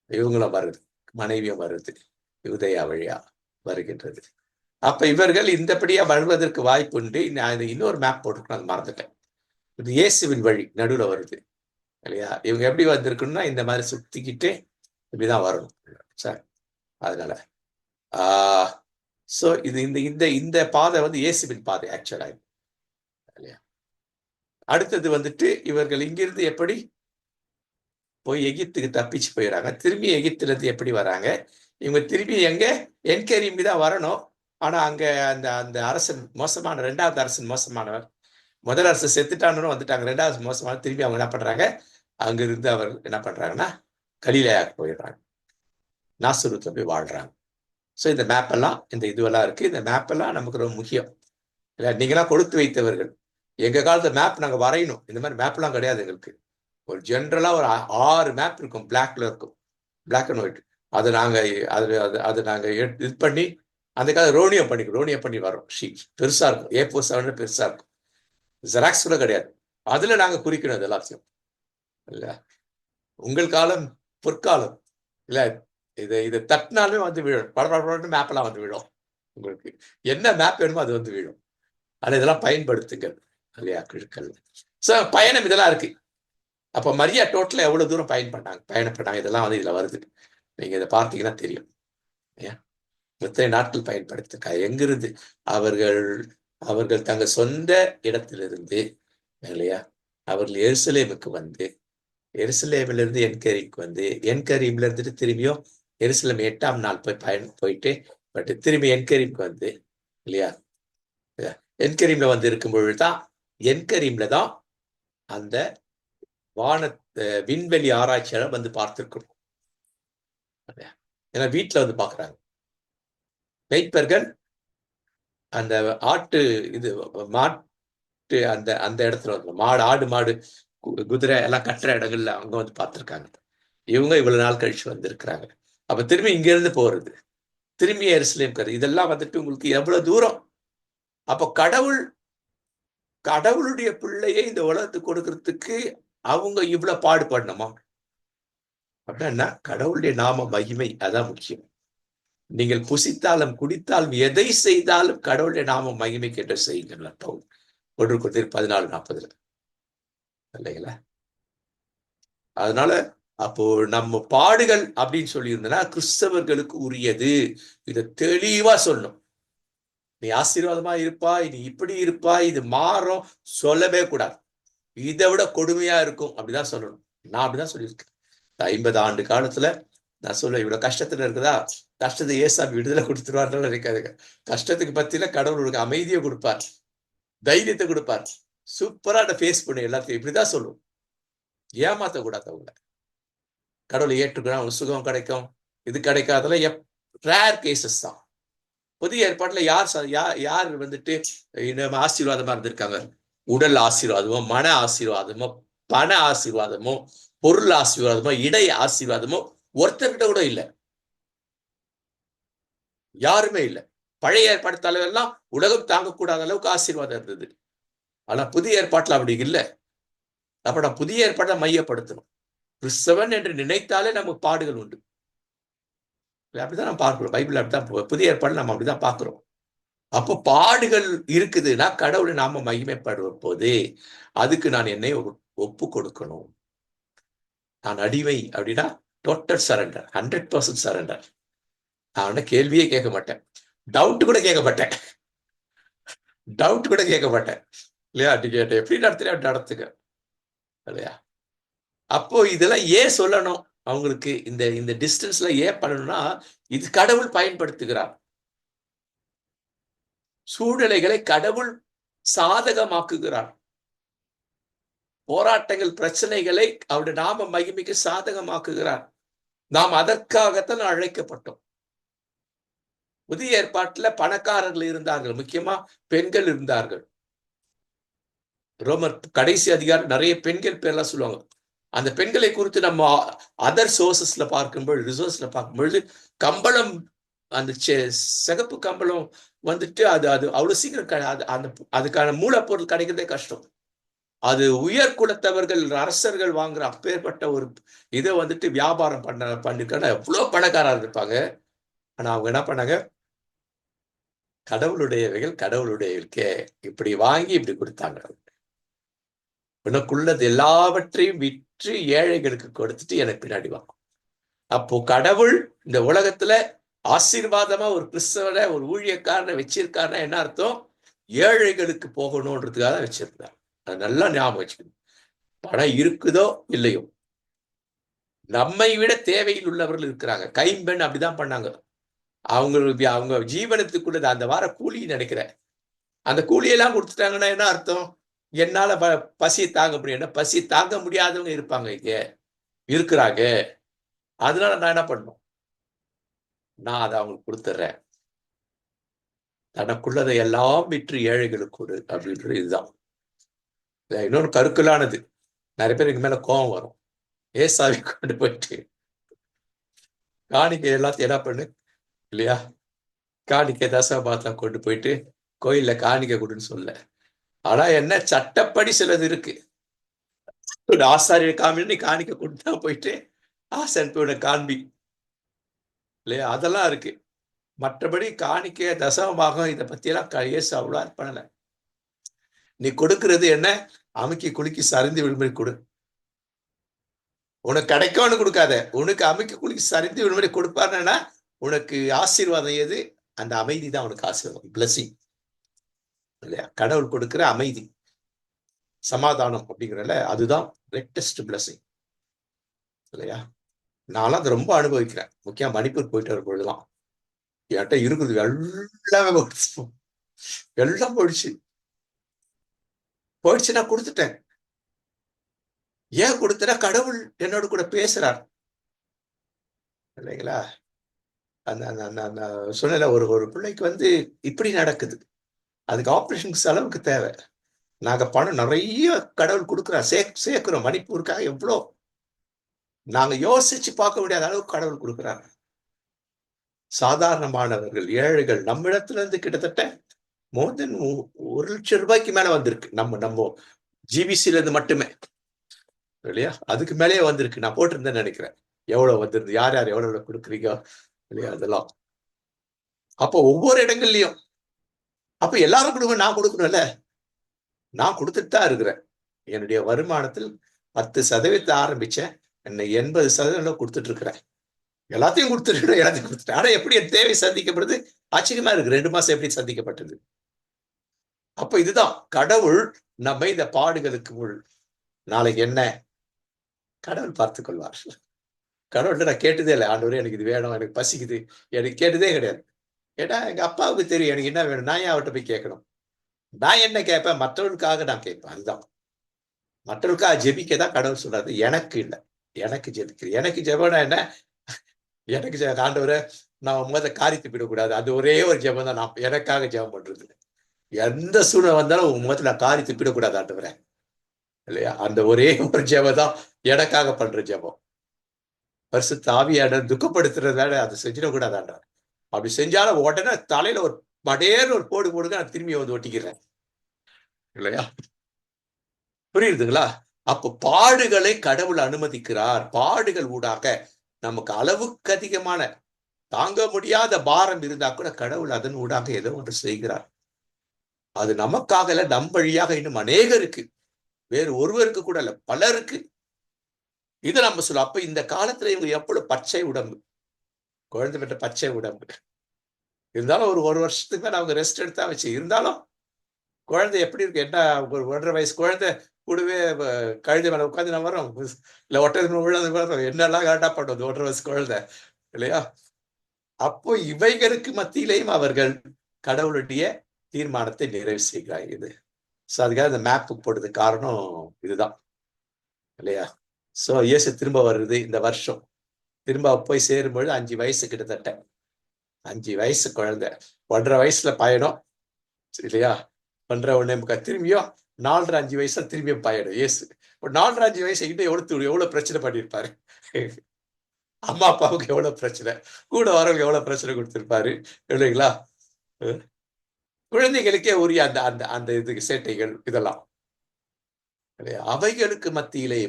இவங்களும் வருது, மனைவியும் வருது, யூதேயா வழியா வருகின்றது. அப்ப இவர்கள் இந்தபடியா வருவதற்கு வாய்ப்பு உண்டு. இன்னொரு மேப் போட்டுக்கணும், அது மறந்துட்டேன். இது இயேசுவின் வழி நடுவில் வருது இல்லையா. இவங்க எப்படி வந்திருக்கணும்னா இந்த மாதிரி சுத்திக்கிட்டு இப்படிதான் வரணும் சார். அதனால சோ இது இந்த இந்த இந்த பாதை வந்து இயேசுவின் பாதை ஆக்சுவலா இல்லையா. அடுத்தது வந்துட்டு இவர்கள் இங்கிருந்து எப்படி போய் எகிப்துக்கு தப்பிச்சு போயிடறாங்க, திரும்பி எகிப்துல இருந்து எப்படி வராங்க, இவங்க திரும்பி எங்க என்கேரியும்பி தான் வரணும். ஆனா அங்க அந்த அந்த அரசன் மோசமான, 2வது அரசன் மோசமானவர். முதல் அரசு செத்துட்டான்னு வந்துட்டாங்க, 2வது மோசமான. திரும்பி அவங்க என்ன பண்றாங்க, அங்க இருந்து அவர் என்ன பண்றாங்கன்னா கலிலேயாக்கு போயிடுறாங்க, நாசரூத்ல போய் வாழ்றாங்க. ஸோ இந்த மேப் எல்லாம், இந்த இதுவெல்லாம் இருக்கு. இந்த மேப் எல்லாம் நமக்கு ரொம்ப முக்கியம் இல்லை. நீங்களாம் கொடுத்து வைத்தவர்கள், எங்க காலத்து மேப் நாங்க வரையணும், இந்த மாதிரி மேப் எல்லாம் கிடையாது எங்களுக்கு. ஒரு ஜென்ரலா ஒரு 6 மேப் இருக்கும், பிளாக்ல இருக்கும், பிளாக் அண்ட் ஒயிட். அதை நாங்க அது நாங்க இது பண்ணி அந்த கால ரோனியம் பண்ணி வரோம். ஷீட் பெருசா இருக்கும், A4 7 பெருசா இருக்கும், ஜெராக்ஸ் கூட கிடையாது. அதுல நாங்க குறிக்கணும் இது எல்லாத்தையும் இல்ல. உங்கள் காலம் பொற்காலம் இல்ல, இதை தட்டினாலுமே வந்து விழும், படப்பட மேப் எல்லாம் வந்து விழும். உங்களுக்கு என்ன மேப் வேணுமோ அது வந்து விழும். ஆனா இதெல்லாம் பயன்படுத்துங்கள் இல்லையா கிழக்கல். ஸோ பயணம் இதெல்லாம் இருக்கு. அப்ப மரியா டோட்டலா எவ்வளவு தூரம் பயணப்பட்டாங்க இதெல்லாம் வந்து இதுல வருது. நீங்க இதை பார்த்தீங்கன்னா தெரியும். எத்தனை நாட்கள் பயன்படுத்திருக்காங்க, எங்கிருந்து அவர்கள் தங்க சொந்த இடத்திலிருந்து இல்லையா, அவர்கள் எருசலேமுக்கு வந்து, எருசலேமில இருந்து என்கரீமுக்கு வந்து, என்கரீம்ல இருந்துட்டு திரும்பியும் எருசலேம் 8ஆம் நாள் போயிட்டு பட் திரும்பி என்கரீமுக்கு வந்து இல்லையா, என்கரீம்ல வந்து இருக்கும் பொழுதுதான், என்கரீம்ல தான் அந்த விண்வெளி ஆராய்ச்சியாளர் வந்து பார்த்திருக்கணும். ஏன்னா வீட்டுல வந்து பாக்குறாங்க மெய்ப்பர்கள், அந்த ஆட்டு இது மாட்டு அந்த அந்த இடத்துல வந்து ஆடு மாடு குதிரை எல்லாம் கட்டுற இடங்கள்ல அவங்க வந்து பார்த்திருக்காங்க. இவங்க இவ்வளவு நாள் கழிச்சு வந்திருக்கிறாங்க. அப்ப திரும்பி இங்க இருந்து போறது திரும்பிய எருசலேம் இதெல்லாம் வந்துட்டு உங்களுக்கு எவ்வளவு தூரம். அப்போ கடவுளுடைய பிள்ளையை இந்த உலகத்துக்கு கொடுக்கறதுக்கு அவங்க இவ்வளவு பாடுபடணுமா? அப்படின்னா கடவுளுடைய நாம மகிமை அதான் முக்கியம். நீங்கள் புசித்தாலும் குடித்தாலும் எதை செய்தாலும் கடவுளுடைய நாம மகிமை கேட்ட செய்யுங்கள். 1 Corinthians 14:40 இல்லைங்களா? அதனால அப்போ நம்ம பாடுகள் அப்படின்னு சொல்லி இருந்தனா கிறிஸ்தவர்களுக்கு உரியது. இதை தெளிவா சொல்லணும். நீ ஆசீர்வாதமா இருப்பாய், நீ இப்படி இருப்பாய், இது மாறும் சொல்லவே கூடாது. இதை விட கொடுமையா இருக்கும் அப்படிதான் சொல்லணும். நான் அப்படிதான் சொல்லியிருக்கேன். 50 ஆண்டு காலத்துல நான் சொல்ல இவ்வளவு கஷ்டத்துல இருக்குதா, கஷ்டத்தை ஏசாமி விடுதலை கொடுத்துருவார்னு நினைக்காதுங்க. கஷ்டத்துக்கு பத்தியில கடவுளுக்கு அமைதியை கொடுப்பார், தைரியத்தை கொடுப்பார். சூப்பரா அதை ஃபேஸ் பண்ணு எல்லாத்தையும். இப்படிதான் சொல்லுவோம். ஏமாத்த கூடாது அவங்க. கடவுளை ஏற்றுக்கணும், அவங்க சுகம் கிடைக்கும், இது கிடைக்காதல ரேர் கேசஸ் தான். புதிய ஏற்பாட்டுல யார் வந்துட்டு ஆசீர்வாதமா இருந்திருக்காங்க? உடல் ஆசீர்வாதமோ, மன ஆசீர்வாதமோ, பண ஆசீர்வாதமோ, பொருள் ஆசீர்வாதமோ, இடை ஆசீர்வாதமோ ஒருத்தர்கிட்ட கூட இல்லை. யாருமே இல்லை. பழைய ஏற்பாடு தலைவர்லாம் உலகம் தாங்கக்கூடாத அளவுக்கு ஆசீர்வாதம் இருந்தது. ஆனா புதிய ஏற்பாட்டுல அப்படி இல்லை. அப்ப நான் புதிய ஏற்பாட்டை மையப்படுத்தணும். கிறிஸ்தவன் என்று நினைத்தாலே நமக்கு பாடுகள் உண்டு. அப்படிதான் நம்ம பார்க்கிறோம். பைபிள் அப்படிதான், புதிய ஏற்பாடு நம்ம அப்படிதான் பார்க்கிறோம். அப்போ பாடுகள் இருக்குதுன்னா கடவுளை நாம மகிமைப்படுவோம் போது அதுக்கு நான் என்னை ஒப்பு கொடுக்கணும். நான் அடிமை அப்படின்னா டோட்டல் சரண்டர், 100% சரண்டர். நான் கேள்வியே கேட்க மாட்டேன், டவுட் கூட கேட்க மாட்டேன், இல்லையா? கேட்ட எப்படி நடத்துங்க இல்லையா? அப்போ இதெல்லாம் ஏன் சொல்லணும் அவங்களுக்கு? இந்த டிஸ்டன்ஸ்ல ஏன் பண்ணணும்னா இது கடவுள் பயன்படுத்துகிறார். சூழ்நிலைகளை கடவுள் சாதகமாக்குகிறார். போராட்டங்கள், பிரச்சனைகளை அவருடைய நாம மகிமைக்கு சாதகமாக்குகிறார். நாம் அதற்காகத்தான் அழைக்கப்பட்டோம். புதிய ஏற்பாட்டுல பணக்காரர்கள் இருந்தார்கள், முக்கியமா பெண்கள் இருந்தார்கள். ரோமர் கடைசி அதிகாரம் நிறைய பெண்கள் பேர்லாம் சொல்லுவாங்க. அந்த பெண்களை குறித்து நம்ம அதர் சோர்சஸ்ல பார்க்கும்போது, ரிசோர்ஸ்ல பார்க்கும்பொழுது கம்பளம், அந்த சிகப்பு கம்பளம் வந்துட்டு அது அவ்வளவு சீக்கிரம் அதுக்கான மூலப்பொருள் கிடைக்கிறதே கஷ்டம். அது உயர் குலத்தவர்கள், அரசர்கள் வாங்குற அப்பேற்பட்ட ஒரு இதை வந்துட்டு வியாபாரம் பண்ணிருக்காங்க. எவ்வளவு பணக்காரா இருப்பாங்க. ஆனா அவங்க என்ன பண்ணாங்க? கடவுளுடைய இப்படி வாங்கி இப்படி கொடுத்தாங்க. உனக்குள்ளது எல்லாவற்றையும் விற்று ஏழைகளுக்கு கொடுத்துட்டு எனக்கு பின்னாடி வாங்க. அப்போ கடவுள் இந்த உலகத்துல ஆசீர்வாதமா ஒரு கிறிஸ்தவனை, ஒரு ஊழியக்காரனை வச்சிருக்காருன்னா என்ன அர்த்தம்? ஏழைகளுக்கு போகணும்ன்றதுக்காக வச்சிருந்தார். அது நல்லா ஞாபகம் வச்சுக்கணும். பணம் இருக்குதோ இல்லையோ, நம்மை விட தேவையில் உள்ளவர்கள் இருக்கிறாங்க. கைம்பெண் அப்படிதான் பண்ணாங்க. அவங்க ஜீவனத்துக்குள்ளது அந்த வார கூலி நினைக்கிறேன், அந்த கூலியெல்லாம் கொடுத்துட்டாங்கன்னா என்ன அர்த்தம்? என்னால பசியை தாங்க முடியும். என்ன பசி தாங்க முடியாதவங்க இருப்பாங்க, இங்க இருக்கிறாங்க. அதனால நான் என்ன பண்ணும்? நான் அதை அவங்களுக்கு கொடுத்துட்றேன். தனக்குள்ளதை எல்லாம் விற்று ஏழைகளுக்கு கொடு அப்படின்றது இதுதான். இன்னொன்று கருக்கலானது, நிறைய பேருக்கு மேல கோபம் வரும். ஏசாவி கொண்டு போயிட்டு காணிக்கை எல்லாத்தையும் என்ன பண்ணு இல்லையா? காணிக்கை தசமபாகத்தெல்லாம் கொண்டு போயிட்டு கோயில்ல காணிக்கை கொடுன்னு சொல்ல. ஆனா என்ன, சட்டப்படி சிலது இருக்கு. ஆசாரிய காமின்னு நீ காணிக்கை கொடுத்தா போயிட்டு ஆசன் போய் காண்பி இல்லையா? அதெல்லாம் இருக்கு. மற்றபடி காணிக்கை தசமபாகம் இதை பத்தியெல்லாம் இயேசு அவ்வளோ பண்ணல. நீ கொடுக்கிறது என்ன? அமுக்கி குலுக்கி சரிந்து விடுமுறை கொடு. உனக்கு கிடைக்கும்னு கொடுக்காத, உனக்கு அமுக்கி குலுக்கி சரிந்து விடுமுறை கொடுப்பாருன்னா உனக்கு ஆசீர்வாதம் எது? அந்த அமைதி தான் உனக்கு ஆசீர்வாதம், பிளஸிங் இல்லையா? கடவுள் கொடுக்கிற அமைதி, சமாதானம் அப்படிங்கிறல அதுதான் கிரேட்டஸ்ட் பிளஸிங் இல்லையா? நான்லாம் அதை ரொம்ப அனுபவிக்கிறேன். முக்கியம் மணிப்பூர் போயிட்டு வரும் பொழுதுலாம் என்கிட்ட இருக்குது எல்லாமே எல்லாம் போயிடுச்சு நான் கொடுத்துட்டேன். ஏன் கொடுத்தனா கடவுள் என்னோட கூட பேசுறார் இல்லைங்களா? அந்த சொன்ன ஒரு பிள்ளைக்கு இப்படி நடக்குது, அதுக்கு ஆப்ரேஷனுக்கு செலவுக்கு தேவை. நாங்க பணம் நிறைய கடவுள் கொடுக்குறோம், சேர்க்கிறோம். மணிப்பூருக்காக எவ்வளோ நாங்க யோசிச்சு பார்க்க முடியாத அளவுக்கு கடவுள் கொடுக்குறாங்க. சாதாரணமானவர்கள், ஏழைகள் நம்மிடத்துல இருந்து கிட்டத்தட்ட மோர் தென் 1,00,000 மேல வந்திருக்கு. நம்ம நம்ம ஜிபிசில இருந்து மட்டுமே இல்லையா, அதுக்கு மேலேயே வந்திருக்கு. நான் போட்டிருந்தேன்னு நினைக்கிறேன் எவ்வளவு வந்திருந்து, யார் யார் எவ்வளவு கொடுக்குறீங்க இல்லையா, அதெல்லாம். அப்போ ஒவ்வொரு இடங்கள்லயும் அப்ப எல்லாரும் கொடுங்க, நான் கொடுக்கணும்ல. நான் கொடுத்துட்டு தான் இருக்கிறேன். என்னுடைய வருமானத்தில் 10% ஆரம்பிச்சேன், என்னை 80% கொடுத்துட்டு இருக்கிறேன். எல்லாத்தையும் கொடுத்துட்டு எல்லாத்தையும் கொடுத்துட்டேன். ஆனா எப்படி என் தேவை சந்திக்கப்படுது? ஆச்சரியமா இருக்கு. 2 மாசம் எப்படி சந்திக்கப்பட்டது? அப்ப இதுதான் கடவுள் நம்மை இந்த பாடுகளுக்கு நாளைக்கு என்ன கடவுள் பார்த்துக் கொள்வார். கடவுள்கிட்ட நான் கேட்டதே இல்லை, ஆண்டவரே எனக்கு இது வேணும், எனக்கு பசிக்குது, எனக்கு கேட்டதே கிடையாது. ஏன்னா எங்க அப்பாவுக்கு தெரியும் எனக்கு என்ன வேணும். நான் ஏன் அவர்கிட்ட போய் கேட்கணும்? நான் என்ன கேட்பேன்? மற்றவர்களுக்காக நான் கேட்பேன். அதுதான், மற்றவர்களுக்காக ஜெபிக்க தான் கடவுள் சொல்றாரு. எனக்கு இல்லை, எனக்கு ஜெபிக்கிறேன். எனக்கு ஜெபம்னா என்ன? எனக்கு ஆண்டவரே நான் உங்க காரியத்தை விடக்கூடாது. அது ஒரே ஒரு ஜெபம் தான். நான் எனக்காக ஜெபம் பண்றது. எந்த சூழ்நிலை வந்தாலும் உங்க முகத்துல நான் காரியத்தை விடக்கூடாது ஆண்டவரே இல்லையா. அந்த ஒரே ஒரு ஜெபம் தான் எனக்காக பண்ற ஜெபம். பரிசுத்த ஆவியான துக்கப்படுத்துறதால அதை செஞ்சிடக்கூடாதான்டா. அப்படி செஞ்சாலும் உடனே தலையில ஒரு மடேன்னு ஒரு போடு போடுங்க, நான் திரும்பி வந்து ஒட்டிக்கிறேன் இல்லையா. புரியுதுங்களா? அப்ப பாடுகளை கடவுள் அனுமதிக்கிறார். பாடுகள் ஊடாக நமக்கு அளவுக்கு அதிகமான தாங்க முடியாத பாரம் இருந்தா கூட கடவுள் அதன் ஊடாக ஏதோ ஒன்று செய்கிறார். அது நமக்காக இல்ல, நம் வழியாக இன்னும் அநேகருக்கு, வேறு ஒருவருக்கு கூட இல்ல, பலருக்கு இதை நம்ம சொல்ல. அப்ப இந்த காலத்துல இவங்க எவ்வளவு பச்சை உடம்பு, குழந்தை பெற்ற பச்சை உடம்பு இருந்தாலும் ஒரு வருஷத்துக்கு மேல அவங்க ரெஸ்ட் எடுத்தா வச்சு இருந்தாலும் குழந்தை எப்படி இருக்கு? என்ன ஒரு 1.5 வயசு குழந்தை கூடவே கழுதை மேல உட்காந்து நான் வரோம், இல்ல ஒட்டது விழுந்து வரோம், என்னெல்லாம் கரெக்டா பண்ணுவது 1.5 வயசு குழந்தை இல்லையா. அப்போ இவைகளுக்கு மத்தியிலையும் அவர்கள் கடவுளுடைய தீர்மானத்தை நிறைவு செய்கிறார். இது அதுக்காக இந்த மேப் போட்டது காரணம் இதுதான் இல்லையா. சோ இயேசு திரும்ப வருது இந்த வருஷம். திரும்ப போய் சேரும்பொழுது 5 வயசு, கிட்டத்தட்ட 5 வயசு குழந்தை, 1.5 வயசுல பயணம் இல்லையா. 1.5 திரும்பியும் 4.5 வயசுல திரும்பியும் பயணம். இயேசு 4.5 வயசு கிட்ட எவ்வளவு பிரச்சனை பண்ணிருப்பாரு. அம்மா அப்பாவுக்கு எவ்வளவு பிரச்சனை, கூட வரவங்க எவ்வளவு பிரச்சனை கொடுத்திருப்பாரு இல்லைங்களா. குழந்தைகளுக்கே உரிய அந்த அந்த அந்த இது சேட்டைகள் இதெல்லாம் அவைகளுக்கு மத்தியிலே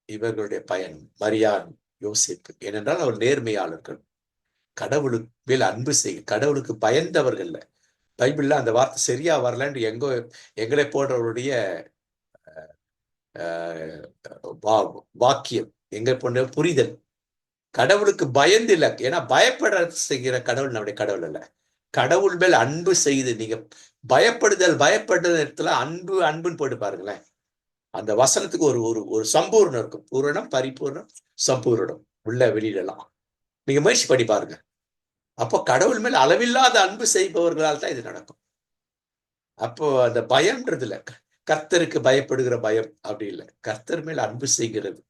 இவர்களுடைய பயன் மரியான் யோசிப்பு. ஏனென்றால் அவர் நேர்மையாளர்கள், கடவுளுக்கு மேல் அன்பு செய்ய, கடவுளுக்கு பயந்தவர்கள். பைபிள்ல அந்த வார்த்தை சரியா வரலன்னு எங்களை போன்றவருடைய வாக்கியம், எங்க போன்ற புரிதல். கடவுளுக்கு பயந்து இல்லை, ஏன்னா பயப்பட செய்கிற கடவுள் நம்முடைய கடவுள் அல்ல. கடவுள் மேல் அன்பு செய்து, நீங்க பயப்படுதல் அன்பு அன்புன்னு போட்டு பாருங்களேன். அந்த வசனத்துக்கு ஒரு ஒரு ஒரு சம்பூர்ணம் இருக்கும். பூரணம், பரிபூர்ணம், சம்பூர்ணம் உள்ள வெளியிடலாம். நீங்க முயற்சி பண்ணி பாருங்க. அப்போ கடவுள் மேல் அளவில்லாத அன்பு செய்பவர்களால் தான் இது நடக்கும். அப்போ அந்த பயம்ன்றது இல்லை, கர்த்தருக்கு பயப்படுகிற பயம் அப்படி இல்லை, கர்த்தர் மேல் அன்பு செய்கிறது,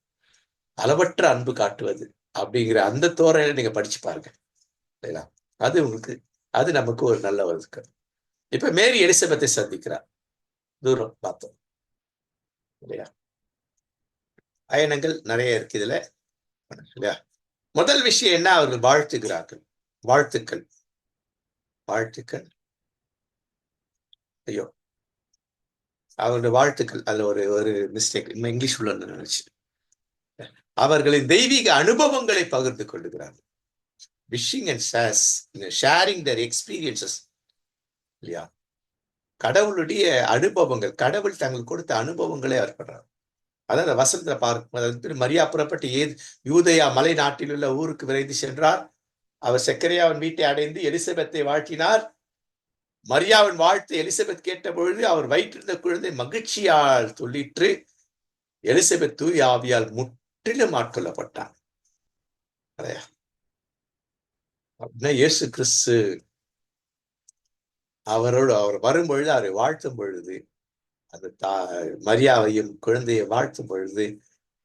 அளவற்ற அன்பு காட்டுவது அப்படிங்கிற அந்த தோரையில நீங்க படிச்சு பாருங்க இல்லையா. அது உங்களுக்கு, அது நமக்கு ஒரு நல்ல ஒரு. இப்ப மேரி எலிசபெத்தை சந்திக்கிறார், தூரம் பார்த்தோம் இல்லையா. பயணங்கள் நிறைய இருக்கு இதுல இல்லையா. முதல் விஷயம் என்ன? அவர்கள் வாழ்த்துகிறார்கள். வாழ்த்துக்கள், வாழ்த்துக்கள். ஐயோ, அவருடைய வாழ்த்துக்கள், அதுல ஒரு ஒரு மிஸ்டேக் இங்கிலீஷ் உள்ள நினைச்சு. அவர்களின் தெய்வீக அனுபவங்களை பகிர்ந்து கொள்ளுகிறார்கள். Wishing and sharing their experiences இல்லையா. கடவுளுடைய அனுபவங்கள், கடவுள் தங்களுக்கு கொடுத்த அனுபவங்களே அவர் பண்றார். அதாவது வசனத்துல பார்க்கும், மரியா புறப்பட்டு யூதேயா மலை நாட்டில் உள்ள ஊருக்கு விரைந்து சென்றார். அவர் செக்கரியாவின் வீட்டை அடைந்து எலிசபெத்தை வாழ்த்தினார். மரியாவின் வாழ்த்து எலிசபெத் கேட்ட பொழுது அவர் வயிற்றிருந்த குழந்தை மகிழ்ச்சியால் துள்ளிற்று. எலிசபெத் தூய் ஆவியால் முற்றிலும் ஆட்கொள்ளப்பட்டார். அப்படின்னா இயேசு கிறிஸ்து அவர் வரும் பொழுது, அவரை வாழ்த்தும் பொழுது, அந்த மரியாவையும் குழந்தையை வாழ்த்தும் பொழுது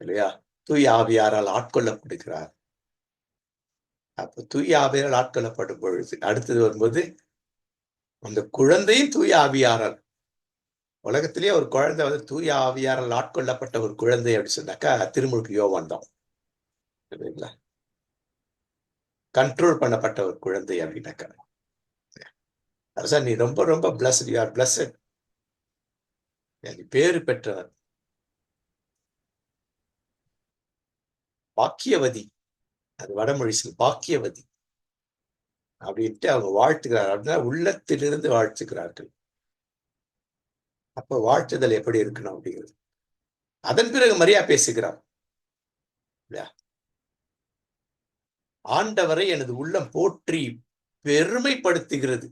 இல்லையா, தூய் ஆவியாரால் ஆட்கொள்ளப்படுகிறார். அப்ப தூய் ஆவியாரால் ஆட்கொள்ளப்படும் பொழுது அடுத்தது வரும்போது அந்த குழந்தையும் தூய் ஆவியாரால். உலகத்திலேயே ஒரு குழந்தை தூய் ஆவியாரால் ஆட்கொள்ளப்பட்ட ஒரு குழந்தை அப்படி சொன்னாக்கா திருமுழுக்கு யோவான் தான் இல்லைங்களா. கண்ட்ரோல் பண்ணப்பட்ட ஒரு குழந்தை அப்படின்னாக்கா, சார் நீ ரொம்ப ரொம்ப பிளஸ்ட், யூ ஆர் பிளஸ்ட், நீ பேரு பெற்றவர், பாக்கியவதி, அது வடமொழி சொல் பாக்கியவதி அப்படின்ட்டு அவங்க வாழ்த்துக்கிறார். அப்படின்னா உள்ளத்திலிருந்து வாழ்த்துக்கிறார்கள். அப்ப வாழ்த்துதல் எப்படி இருக்கணும் அப்படிங்கிறது. அதன் பிறகு மரியா பேசுகிறார், ஆண்டவரை எனது உள்ளம் போற்றி பெருமைப்படுத்துகிறது,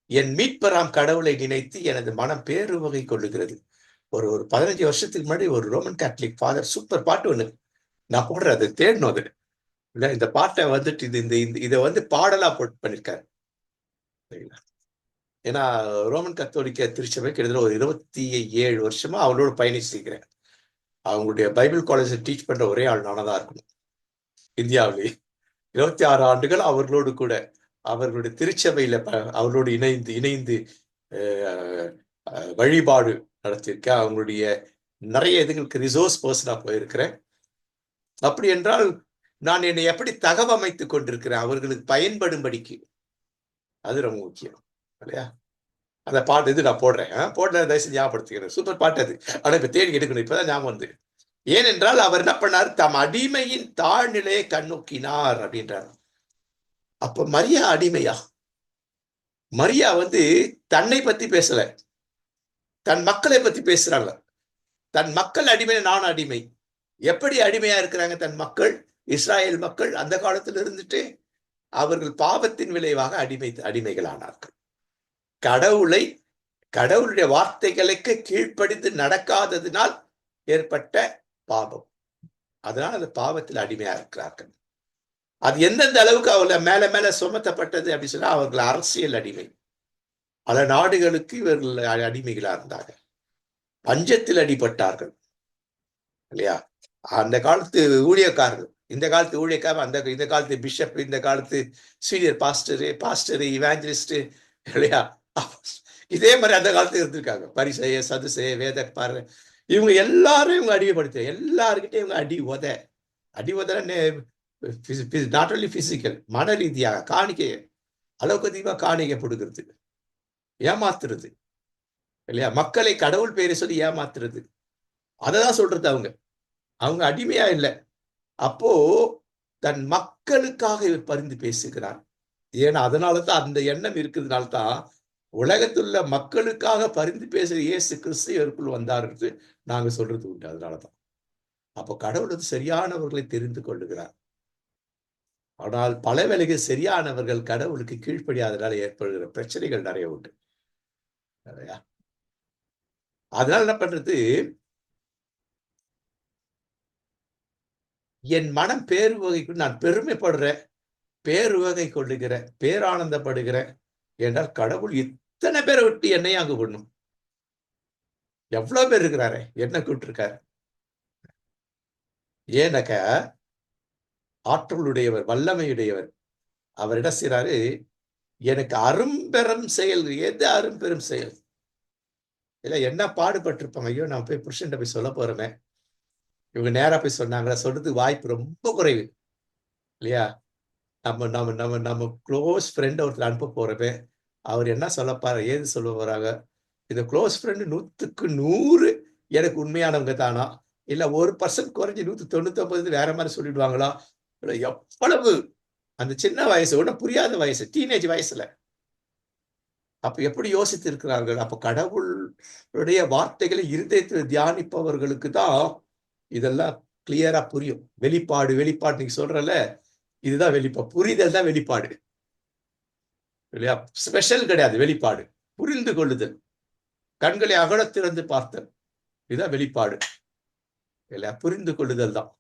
என் மீட்பராம் கடவுளை நினைத்து எனது மனம் பேருவகை கொள்ளுகிறது. ஒரு 15 வருஷத்துக்கு முன்னாடி ஒரு ரோமன் கேத்தலிக் ஃபாதர் சூப்பர் பாட்டு ஒண்ணு நான் போடுறேன், அது தேடணும். அது இல்ல, இந்த பாட்டை வந்துட்டு இதை வந்து பாடலா போட்டு பண்ணிருக்காரு. ஏன்னா ரோமன் கத்தோலிக்க திருச்சபை கிட்டத்தட்ட ஒரு 27 வருஷமா அவங்களோட பயணிச்சிருக்கிறேன். அவங்களுடைய பைபிள் காலேஜ் டீச் பண்ற ஒரே ஆள் நானதான் இருக்கணும் இந்தியாவிலேயே. 26 ஆண்டுகள் அவர்களோடு கூட அவர்களுடைய திருச்சபையில அவர்களோடு இணைந்து வழிபாடு நடத்தியிருக்கேன். அவங்களுடைய நிறைய இதுங்களுக்கு ரிசோர்ஸ் பர்சனா போயிருக்கிறேன். அப்படி என்றால் நான் என்னை எப்படி தகவமைத்துக் கொண்டிருக்கிறேன் அவர்களுக்கு பயன்படும்படிக்கு, அது ரொம்ப முக்கியம் இல்லையா? அந்த பாட்டு இது நான் போடுறேன், தயவுசெய்து ஞாபகப்படுத்திக்கிறேன். சூப்பர் பாட்டு அது. ஆனா இப்ப தேடி எடுக்கணும், இப்பதான் ஞாபகம் வந்து. ஏனென்றால் அவர் என்ன பண்ணார், தம் அடிமையின் தாழ்நிலையை கண்ணோக்கினார் அப்படின்றார். அப்ப மரியா அடிமையா? மரியா வந்து தன்னை பத்தி பேசல, தன் மக்களை பத்தி பேசுறாங்க. தன் மக்கள் அடிமை, நான் அடிமை. எப்படி அடிமையா இருக்கிறாங்க தன் மக்கள்? இஸ்ராயேல் மக்கள் அந்த காலத்தில் இருந்துட்டு அவர்கள் பாவத்தின் விளைவாக அடிமைகளானார்கள். கடவுளுடைய வார்த்தைகளுக்கு கீழ்ப்படிந்து நடக்காததினால் ஏற்பட்ட பாவம். அதனால் அந்த பாவத்தில் அடிமையா இருக்கிறார்கள். அது எந்தெந்த அளவுக்கு அவங்கள மேல மேல சுமத்தப்பட்டது அப்படின்னு சொன்னா, அவர்கள் அரசியல் அடிமை. பல நாடுகளுக்கு இவர்கள் அடிமைகளா இருந்தாங்க. பஞ்சத்தில் அடிபட்டார்கள் இல்லையா? அந்த காலத்து ஊழியக்காரர்கள், இந்த காலத்து ஊழியக்காரர், இந்த காலத்து பிஷப், இந்த காலத்து சீனியர் பாஸ்டர் இவாஞ்சலிஸ்ட் இல்லையா? இதே மாதிரி அந்த காலத்துல இருந்திருக்காங்க. பரிசெய, சதுசெய, வேதப்பாரு, இவங்க எல்லாரும் இவங்க அடிமைப்படுத்த, எல்லாருக்கிட்டே இவங்க அடி உத நாட் ஒன்லி பிசிக்கல், மன ரீதியாக காணிக்கை அளவுக்கு அதிகமாக காணிக்கை கொடுக்கிறது, ஏமாத்துறது இல்லையா? மக்களை கடவுள் பேரை சொல்லி ஏமாத்துறது, அததான் சொல்றது. அவங்க அடிமையா இல்லை. அப்போ தன் மக்களுக்காக இவர் பரிந்து பேசுகிறார். ஏன்னா அதனாலதான், அந்த எண்ணம் இருக்கிறதுனால்தான் உலகத்துள்ள மக்களுக்காக பரிந்து பேசுற இயேசு கிறிஸ்து இவருக்குள் வந்தார் என்று நாங்க சொல்றது உண்டு. அதனாலதான். அப்போ கடவுள் சரியானவர்களை தெரிந்து கொள்ளுகிறார். ஆனால் பல வேளைகள் சரியானவர்கள் கடவுளுக்கு கீழ்ப்படியாததால் ஏற்படுகிற பிரச்சனைகள் நிறைய உண்டு. அதனால என்ன பண்றது, என் மனம் பேருவகைக்கு நான் பெருமைப்படுறேன், பேருவகை கொள்ளுகிறேன், பேரானந்தப்படுகிறேன் என்றால் கடவுள் இத்தனை பேரை விட்டு என்னையும் அங்கு விடணும். எவ்வளவு பேர் இருக்கிறாரு, என்ன கூப்பிட்டிருக்காரு. ஏன்னாக்க ஆற்றலுடையவர், வல்லமையுடையவர். அவர் என்ன செய்யறாரு, எனக்கு அரும்பெரும் செயல். எது அரும்பெரும் செயல்? இல்ல என்ன பாடுபட்டிருப்பாங்க. ஐயோ நான் போய் புருஷன் போய் சொல்ல போறேமே, இவங்க நேரா போய் சொன்னாங்களா, சொல்றதுக்கு வாய்ப்பு ரொம்ப குறைவு இல்லையா? நம்ம நம்ம நம்ம நம்ம க்ளோஸ் ஃப்ரெண்ட் ஒருத்தர் அனுப்ப போறமே, அவர் என்ன சொல்லப்பாரு, ஏது சொல்ல போறாங்க? இந்த க்ளோஸ் ஃப்ரெண்டு 100க்கு 100 எனக்கு உண்மையானவங்க தானா, இல்ல 1% குறைஞ்சி 199 வேற மாதிரி சொல்லிடுவாங்களா? எவ்வளவு அந்த சின்ன வயசு, ஒன்றும் புரியாத வயசு, டீனேஜ் வயசுல அப்ப எப்படி யோசித்து இருக்கிறார்கள். அப்ப கடவுளுடைய வார்த்தைகளை இருதயத்தில் தியானிப்பவர்களுக்கு தான் இதெல்லாம் கிளியரா புரியும். வெளிப்பாடு நீங்க சொல்றல, இதுதான் வெளிப்பாடு, புரிதல் தான் வெளிப்பாடு இல்லையா? ஸ்பெஷல் கிடையாது வெளிப்பாடு, புரிந்து கொள்ளுதல், கண்களை அகல திறந்து பார்த்தல், இதுதான் வெளிப்பாடு இல்லையா? புரிந்து கொள்ளுதல் தான்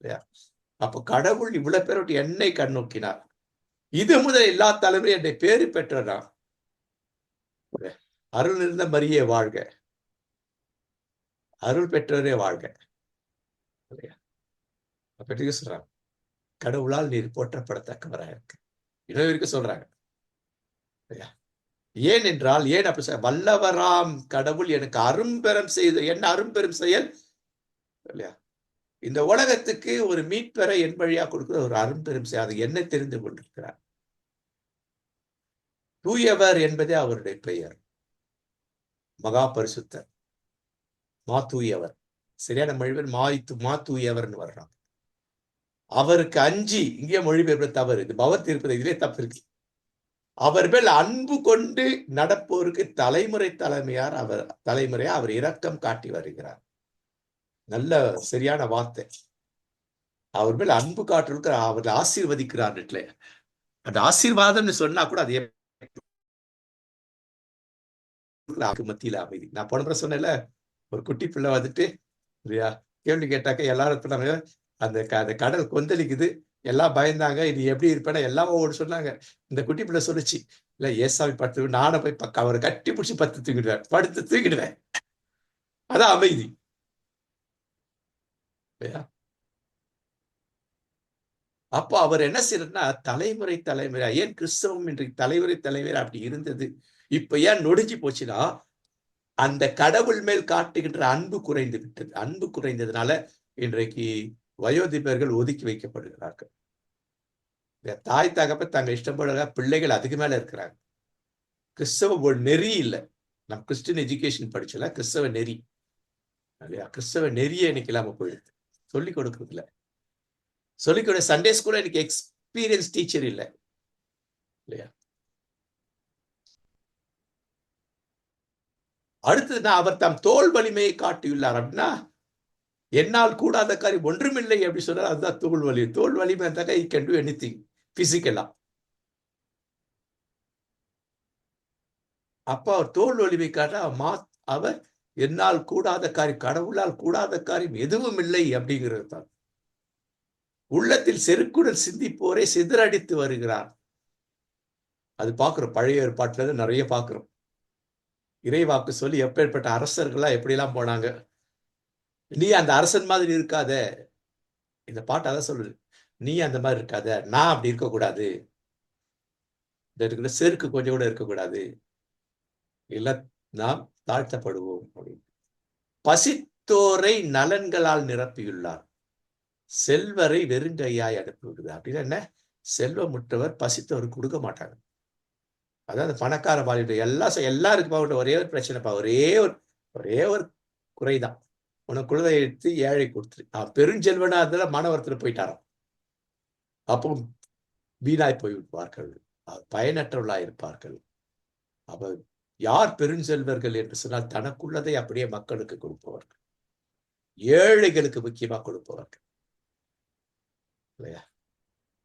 இல்லையா? அப்ப கடவுள் இவ்வளவு பேரோட என்னை கண்ணோக்கினார். இது முதல் எல்லா தலைமையும் என்னை பேரு பெற்றனா, அருள் இருந்த மரியே வாழ்க, அருள் பெற்றவரே வாழ்க இல்லையா? அப்ப சொல்றாங்க, கடவுளால் நீர் போற்றப்படத்தக்கவராக இருக்கு இன்னும் சொல்றாங்க. ஏன் என்றால், ஏன் அப்படி சொல்ல, வல்லவராம் கடவுள் எனக்கு அரும்பெரும் செய்த, என்ன அரும்பெரும் செயல் இல்லையா? இந்த உலகத்துக்கு ஒரு மீட்பரை என் வழியா கொடுக்கிற ஒரு அரும்பெரும் அது என்ன தெரிந்து கொண்டிருக்கிறார். தூயவர் என்பதே அவருடைய பெயர். மகா பரிசுத்தர், மா தூயவர். சரியான மொழிபெயர் மா தூயவர்னு வர்றாங்க. அவருக்கு அஞ்சி, இங்கே மொழிபெயர்ப்பு தவறு, இது பவர் தீர்ப்பது, இதிலே தப்பு இருக்கு. அவர் மேல் அன்பு கொண்டு நடப்போருக்கு தலைமுறையா அவர் இரக்கம் காட்டி வருகிறார். நல்ல சரியான வார்த்தை. அவர் மேல் அன்பு காட்டுறதுக்கு அவர் ஆசீர்வதிக்கிறார். அந்த ஆசீர்வாதம்னு சொன்னா கூட அது மத்தியில அமைதி. நான் போன முறை சொன்னேன்ல, ஒரு குட்டி பிள்ளை வந்துட்டு இல்லையா, கேள்வி கேட்டாக்க எல்லாரும் அந்த கடல் கொந்தளிக்குது, எல்லாம் பயந்தாங்க, இது எப்படி இருப்பேன்னா எல்லாம் ஒவ்வொரு சொன்னாங்க. இந்த குட்டி பிள்ளை சொல்லிச்சு, இல்ல ஏசாமி படுத்து, நானும் போய் அவரை கட்டி பிடிச்சி படுத்து தூங்கிடுவேன். அதான் அமைதி. அப்போ அவர் என்ன செய்யறதுன்னா, தலைமுறை ஏன் கிறிஸ்தவம் இன்றைக்கு தலைமுறை அப்படி இருந்தது, இப்ப ஏன் நொடிஞ்சு போச்சுன்னா, அந்த கடவுள் மேல் காட்டுகின்ற அன்பு குறைந்து விட்டது. அன்பு குறைந்ததுனால இன்றைக்கு வயோதிபர்கள் ஒதுக்கி வைக்கப்படுகிறார்கள். தாய் தகப்ப தங்க இஷ்டப்படுற பிள்ளைகள் அதுக்கு மேல இருக்கிறாங்க. கிறிஸ்தவ ஒரு நெறி இல்லை. நம்ம கிறிஸ்டின் எஜுகேஷன் படிச்சல, கிறிஸ்தவ நெறி இல்லையா, கிறிஸ்தவ நெறியே இன்னைக்கு இல்லாம போயிடுது. சொல்லிக் கொடுக்கறது இல்லை. சொல்லிக் கொடு சண்டே ஸ்கூல்ல இன்னைக்கு எக்ஸ்பீரியன்ஸ் டீச்சர் இல்லை இல்லையா. அடுத்ததுன்னா, அவர் தம் தோல் வலிமையை காட்டியுள்ளார் அப்படின்னா, என்னால் கூடாத காரியம் ஒன்றுமில்லை அப்படி சொன்னார். அதுதான் தோல் வலி. தோல் வலிமை இருந்தாக்க he can do anything பிசிக்கலா. அப்ப அவர் தோல் வலிமை காட்ட அவர் என்னால் கூடாத காரியம், கடவுளால் கூடாத காரியம் எதுவும் இல்லை அப்படிங்கிறது தான். உள்ளத்தில் செருக்குடன் சிந்திப்போரை சிதறடித்து வருகிறார். அது பார்க்கிறோம், பழைய ஏற்பாட்டுல இருந்து நிறைய பார்க்கிறோம். இறைவாக்கு சொல்லி எப்பேற்பட்ட அரசர்கள்லாம் எப்படிலாம் போனாங்க. நீ அந்த அரசன் மாதிரி இருக்காத, இந்த பாட்டு அதான் சொல்லுது, நீ அந்த மாதிரி இருக்காத, நான் அப்படி இருக்கக்கூடாது, இந்த செருக்கு கொஞ்சம் கூட இருக்கக்கூடாது, இல்ல நாம் தாழ்த்தப்படுவோம் அப்படின்னு. பசித்தோரை நலன்களால் நிரப்பியுள்ளார், செல்வரை வெறுங்கையாய் அனுப்பிவிடுது. அப்படின்னா என்ன, செல்வமுற்றவர் பசித்தவர் கொடுக்க மாட்டாங்க. அதாவது பணக்கார பாலிட்ட எல்லாருக்கும் ஒரே ஒரு பிரச்சனைப்பா, ஒரே ஒரு குறைதான், உனக்கு குழந்தை எடுத்து ஏழை கொடுத்துரு. பெருஞ்செல்வனா இருந்தால மாணவரத்துல போயிட்டாராம். அப்போ வீணாய் போய்விடுவார்கள், பயனற்றவர்களாய் இருப்பார்கள். அப்ப யார் பெருஞ்செல்வர்கள் என்று சொன்னால், தனக்குள்ளதை அப்படியே மக்களுக்கு கொடுப்பவர்கள், ஏழைகளுக்கு முக்கியமா கொடுப்பவர்கள் இல்லையா.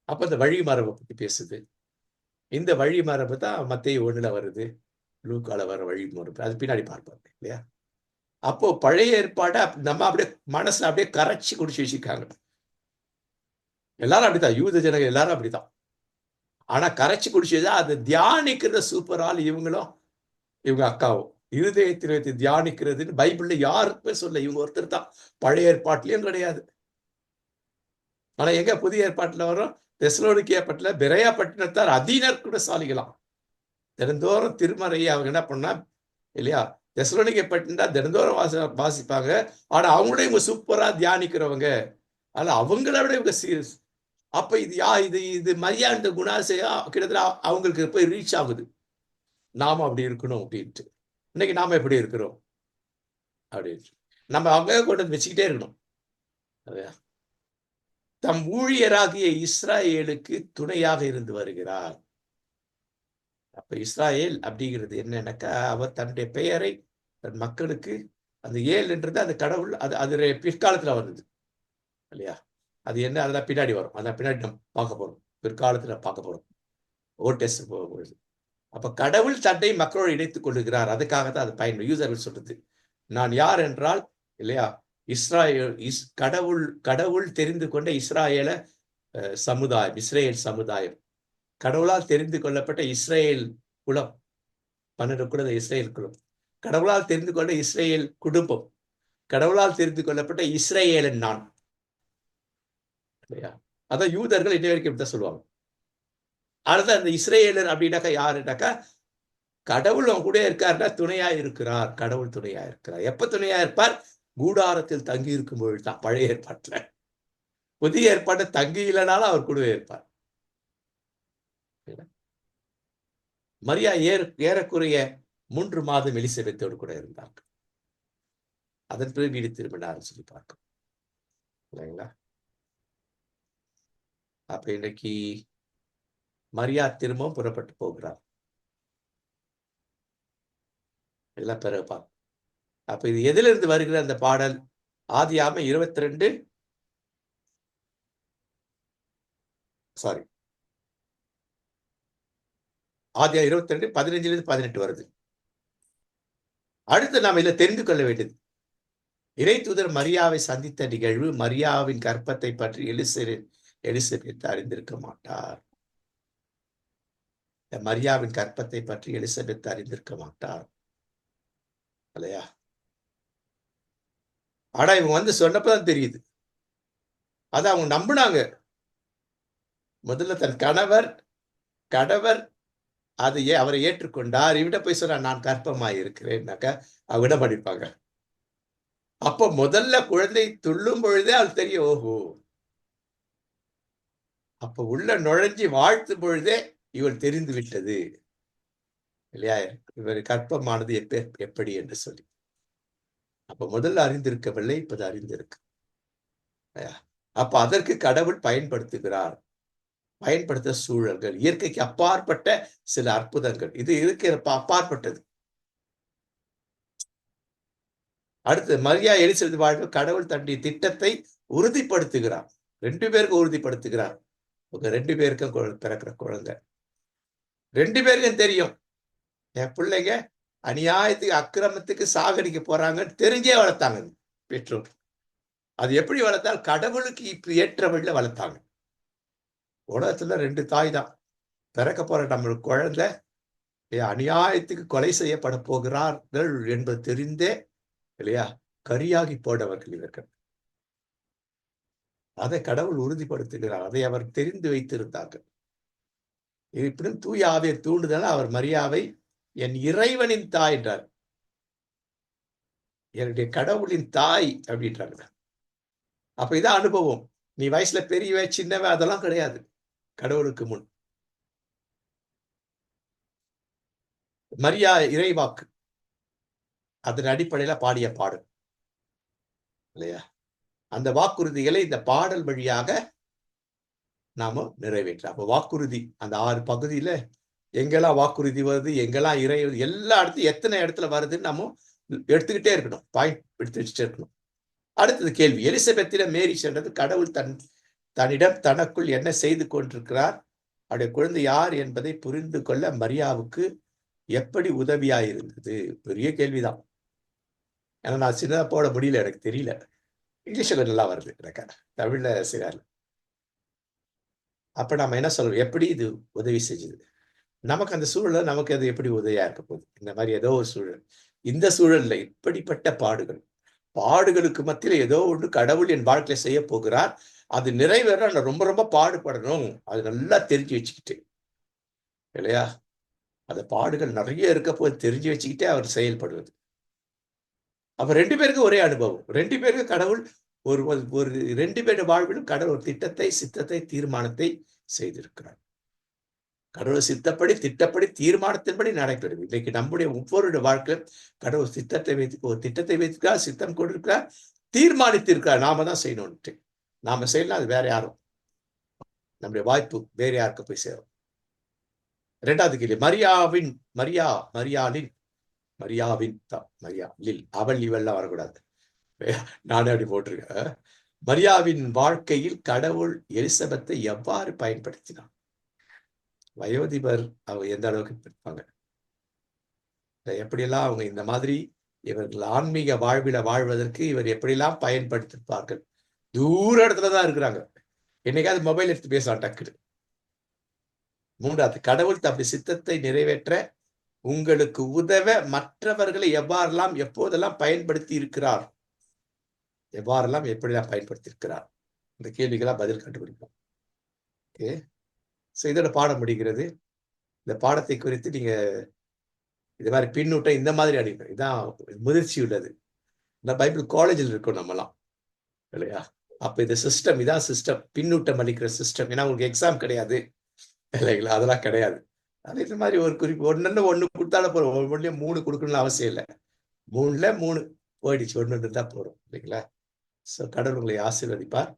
அப்ப இந்த வழிமரபை பத்தி பேசுது. இந்த வழிமரபு தான் மத்தேயு 1 வருது, லூக்கால வர வழிமரபு, அது பின்னாடி பார்ப்பாங்க இல்லையா. அப்போ பழைய ஏற்பாடை நம்ம அப்படியே மனசுல அப்படியே கரைச்சி குடிச்சு வச்சிருக்காங்க. எல்லாரும் அப்படித்தான், யூத ஜனங்கள் எல்லாரும் அப்படித்தான். ஆனா கரைச்சி குடிச்சதா அது தியானிக்கிற சூப்பரால் இவங்களும் இவங்க அக்காவும் இருதயத்தில் வைத்து தியானிக்கிறதுன்னு பைபிள்ல யாருக்குமே சொல்ல, இவங்க ஒருத்தர் தான். பழைய ஏற்பாட்டிலையும் கிடையாது. ஆனா எங்க புதிய ஏற்பாட்டுல வரும், தெசலோனிக்கே பட்டல பெரையா பட்டினத்தார் அதீனர் கூட சாலிகளாம். தினந்தோறும் திருமறையை அவங்க என்ன பண்ணா இல்லையா, தெசலோனிக்கே பட்டினா தினந்தோறும் வாசிப்பாங்க. ஆனா அவங்களோட இவங்க சூப்பரா தியானிக்கிறவங்க, ஆனா அவங்கள விட இவங்க சீரியஸ். அப்ப இது மரியாதை குணாசையா கிட்டத்தட்ட அவங்களுக்கு போய் ரீச் ஆகுது. நாம அப்படி இருக்கணும் அப்படின்ட்டு. இன்னைக்கு நாம எப்படி இருக்கிறோம் அப்படின்ட்டு நம்ம அவங்க கொண்டு வச்சுக்கிட்டே இருக்கணும். தம் ஊழியராகிய இஸ்ராயேலுக்கு துணையாக இருந்து வருகிறார். அப்ப இஸ்ராயேல் அப்படிங்கிறது என்னன்னாக்கா, அவர் தன்னுடைய பெயரை தன் மக்களுக்கு, அந்த ஏல்ன்றது அந்த கடவுள், அது பிற்காலத்துல வந்தது இல்லையா. அது என்ன, அதான் பின்னாடி வரும், அதான் பின்னாடி நம்ம பார்க்க போறோம், பிற்காலத்துல பார்க்க போறோம், ஓல்ட் டெஸ்ட் போகும்போது. அப்ப கடவுள் தன்னை மக்களோடு இணைத்துக் கொள்ளுகிறார். அதுக்காகத்தான் அது பயன் யூசர்கள் சொல்றது. நான் யார் என்றால் இல்லையா, கடவுள் தெரிந்து கொண்ட இஸ்ராயேல சமுதாயம், இஸ்ரேல் சமுதாயம், கடவுளால் தெரிந்து கொள்ளப்பட்ட இஸ்ரேல் குலம், 12 குலம் இஸ்ரேல் குலம், கடவுளால் தெரிந்து கொண்ட இஸ்ரேல் குடும்பம், கடவுளால் தெரிந்து கொள்ளப்பட்ட இஸ்ரேலன் நான் இல்லையா. அதான் யூதர்கள் இன்ன வரைக்கும் இப்படிதான் சொல்லுவாங்க. அதுதான் அந்த இஸ்ரேலர் அப்படின்னாக்கா யாருன்னாக்கா, கடவுள் அவங்க கூட இருக்காருன்னா துணையா இருக்கிறார். கடவுள் துணையா இருக்கிறார். எப்ப துணையா இருப்பார், கூடாரத்தில் தங்கி இருக்கும் பொழுதுதான். பழைய ஏற்பாட்டுல. புதிய ஏற்பாடு தங்கி இல்லைனாலும் அவர் கூடவே இருப்பார். மரியா ஏறக்குறைய 3 மாதம் எலிசபெத்தோடு கூட இருந்தாங்க. அதன் பிறகு வீடு திரும்பினார் சொல்லி பார்க்கிறோம். இல்லைங்களா? அப்ப இன்னைக்கு மரியா திரும்பவும் புறப்பட்டு போகிறார். எல்லாம் பிறகு பார்ப்போம். அப்ப இது எதிலிருந்து வருகிற அந்த பாடல்? ஆதியாகமம் 22 சாரி ஆதியாகமம் 22 15 18 வருது. அடுத்து நாம் இதில் தெரிந்து கொள்ள வேண்டியது, இறைத்தூதர் மரியாவை சந்தித்த நிகழ்வு. மரியாவின் கற்பத்தை பற்றி எலிசபெத் அறிந்திருக்க மாட்டார். மரியாவின் கற்பத்தை பற்றி எலிசபெத் அறிந்திருக்க மாட்டார் இல்லையா? ஆனா இவங்க வந்து சொன்னப்பதான் தெரியுது. அதை அவங்க நம்பினாங்க. முதல்ல தன் கணவர் அதை அவரை ஏற்றுக்கொண்டார். இவிட போய் சொன்னா நான் கற்பமாய் இருக்கிறேன்னாக்கா விட படிப்பாங்க. அப்ப முதல்ல குழந்தை துள்ளும் பொழுதே அது தெரியும். ஓஹோ, அப்ப உள்ள நுழைஞ்சி வாழ்த்தும் பொழுதே இவள் தெரிந்து விட்டது இல்லையா, இவர் கற்பமானது எப்படி என்று சொல்லி. அப்ப முதல்ல அறிந்திருக்கவில்லை, இப்போது அறிந்திருக்கு. அப்ப அதற்கு கடவுள் பயன்படுத்துகிறார். பயன்படுத்த சூழல்கள், இயற்கைக்கு அப்பாற்பட்ட சில அற்புதங்கள், இது இருக்கிற அப்பாற்பட்டது. அடுத்து மரியா எலிசபெத் வாழ்வு கடவுள் தன்னுடைய திட்டத்தை உறுதிப்படுத்துகிறார். 2 பேருக்கும் உறுதிப்படுத்துகிறார். உங்க 2 பேருக்கும் பிறக்கிற குழந்தை 2 பேருக்கும் தெரியும், என் பிள்ளைங்க அநியாயத்துக்கு அக்கிரமத்துக்கு சாகடிக்க போறாங்கன்னு தெரிஞ்சே வளர்த்தாங்க பெற்றோர். அது எப்படி வளர்த்தால் கடவுளுக்கு இப்ப ஏற்ற வழியில வளர்த்தாங்க. உலகத்துல 2 தாய் தான். பிறக்க போற நம்மளுக்கு குழந்தை அநியாயத்துக்கு கொலை செய்யப்பட போகிறார்கள் என்பது தெரிந்தே இல்லையா கரியாகி போனவர்கள் இவர்கள். அதை கடவுள் உறுதிப்படுத்துகிறார். அதை அவர் தெரிந்து வைத்திருந்தார்கள். இருப்பினும் தூய ஆவியை தூண்டுதல் அவர் மரியாவை என் இறைவனின் தாய் என்றார். என்னுடைய கடவுளின் தாய் அப்படின்றாங்க. அப்ப இதான் அனுபவம். நீ வயசுல பெரியவ சின்னவ அதெல்லாம் கிடையாது. கடவுளுக்கு முன் மரியா இறைவாக்கு, அதன் அடிப்படையில பாடிய பாடல் இல்லையா? அந்த வாக்குறுதிகளை இந்த பாடல் வழியாக நாம நிறைவேற்ற. அப்ப வாக்குறுதி அந்த 6 பகுதியில எங்கெல்லாம் வாக்குறுதி வருது, எங்கெல்லாம் இறை எல்லா இடத்துல எத்தனை இடத்துல வருதுன்னு நம்ம எடுத்துக்கிட்டே இருக்கணும். பாயிண்ட் எடுத்து வச்சுட்டே இருக்கணும். அடுத்தது கேள்வி, எலிசபெத்திடம் மேரி சென்றது கடவுள் தன்னிடம் தனக்குள் என்ன செய்து கொண்டிருக்கிறார், அவருடைய குழந்தை யார் என்பதை புரிந்து கொள்ள மரியாவுக்கு எப்படி உதவியாயிருந்தது? பெரிய கேள்விதான். ஏன்னா நான் சின்னதா போட முடியல, எனக்கு தெரியல. இங்கிலீஷ்ல நல்லா வருது எனக்கு, தமிழ்ல சிறாரு. அப்ப நம்ம என்ன சொல்றோம், எப்படி இது உதவி செஞ்சது நமக்கு? அந்த சூழல்ல நமக்கு அது எப்படி உதவியா இருக்க போகுது? இந்த மாதிரி ஏதோ ஒரு சூழல், இந்த சூழல்ல இப்படிப்பட்ட பாடுகளுக்கு மத்தியில ஏதோ ஒன்று கடவுள் என் வாழ்க்கையில செய்ய போகிறார், அது நிறைவேற நான் ரொம்ப ரொம்ப பாடுபடணும், அது நல்லா தெரிஞ்சு வச்சுக்கிட்டு இல்லையா? அந்த பாடுகள் நிறைய இருக்க போது தெரிஞ்சு வச்சுக்கிட்டே அவர் செயல்படுவது. அப்ப 2 பேருக்கும் ஒரே அனுபவம். 2 பேருக்கும் கடவுள் ஒரு 2 பேர் வாழ்விலும் கடவுள் திட்டத்தை, சித்தத்தை, தீர்மானத்தை செய்திருக்கிறார். கடவுள் சித்தப்படி, திட்டப்படி, தீர்மானத்தின்படி நடைபெறும். இன்னைக்கு நம்முடைய ஒவ்வொரு வாழ்க்கையிலும் கடவுள் ஒரு திட்டத்தை வைத்திருக்கிறார், சித்தம் கொடுக்கிறார், தீர்மானித்திருக்கிறார். நாம தான் செய்யணும்ட்டு. நாம செய்யலாம், அது வேற யாரும், நம்முடைய வாய்ப்பு வேற யாருக்கு போய் சேரும். 2வது கேள்வி, அவள் இவெல்லாம் வரக்கூடாது, நானே அப்படி போட்டிருக்கேன். மரியாவின் வாழ்க்கையில் கடவுள் எலிசபெத்தை எவ்வாறு பயன்படுத்தினார்? வயோதிபர் அவங்க எந்த அளவுக்கு இருப்பாங்க, எப்படியெல்லாம் அவங்க இந்த மாதிரி இவர்கள் ஆன்மீக வாழ்வில வாழ்வதற்கு இவர் எப்படியெல்லாம் பயன்படுத்திருப்பார்கள். தூர இடத்துலதான் இருக்கிறாங்க, என்னைக்காவது மொபைல் எடுத்து பேசலாம் டக்குனு. 3வது, கடவுள் தம்முடைய சித்தத்தை நிறைவேற்ற உங்களுக்கு உதவ மற்றவர்களை எவ்வாறெல்லாம் எப்போதெல்லாம் பயன்படுத்தி இருக்கிறார், எவ்வாறெல்லாம் எப்படிலாம் பயன்படுத்தி இருக்கிறார், இந்த கேள்விகளாம் பதில் கண்டுபிடிப்போம். ஓகே, இதோட பாடம் முடிகிறது. இந்த பாடத்தை குறித்து நீங்க இது மாதிரி பின்னூட்டம் இந்த மாதிரி அடிக்கணும். இதான் முதிர்ச்சி உள்ளது. நான் பைபிள் காலேஜில் இருக்கோம் நம்மலாம் இல்லையா? அப்ப இந்த சிஸ்டம் இதான் சிஸ்டம், பின்னூட்டம் அளிக்கிற சிஸ்டம். ஏன்னா உங்களுக்கு எக்ஸாம் கிடையாது இல்லைங்களா? அதெல்லாம் கிடையாது. அது இந்த மாதிரி ஒரு குறிப்பு ஒண்ணு கொடுத்தாலும் போறோம். ஒவ்வொன்றிலையும் 3 கொடுக்கணும்னு அவசியம் இல்லை. 3ல 3 போயிடுச்சு. ஒண்ணு இருந்தா போறோம் இல்லைங்களா? சோ கடவுள் உங்களை ஆசீர்வதிப்பார்.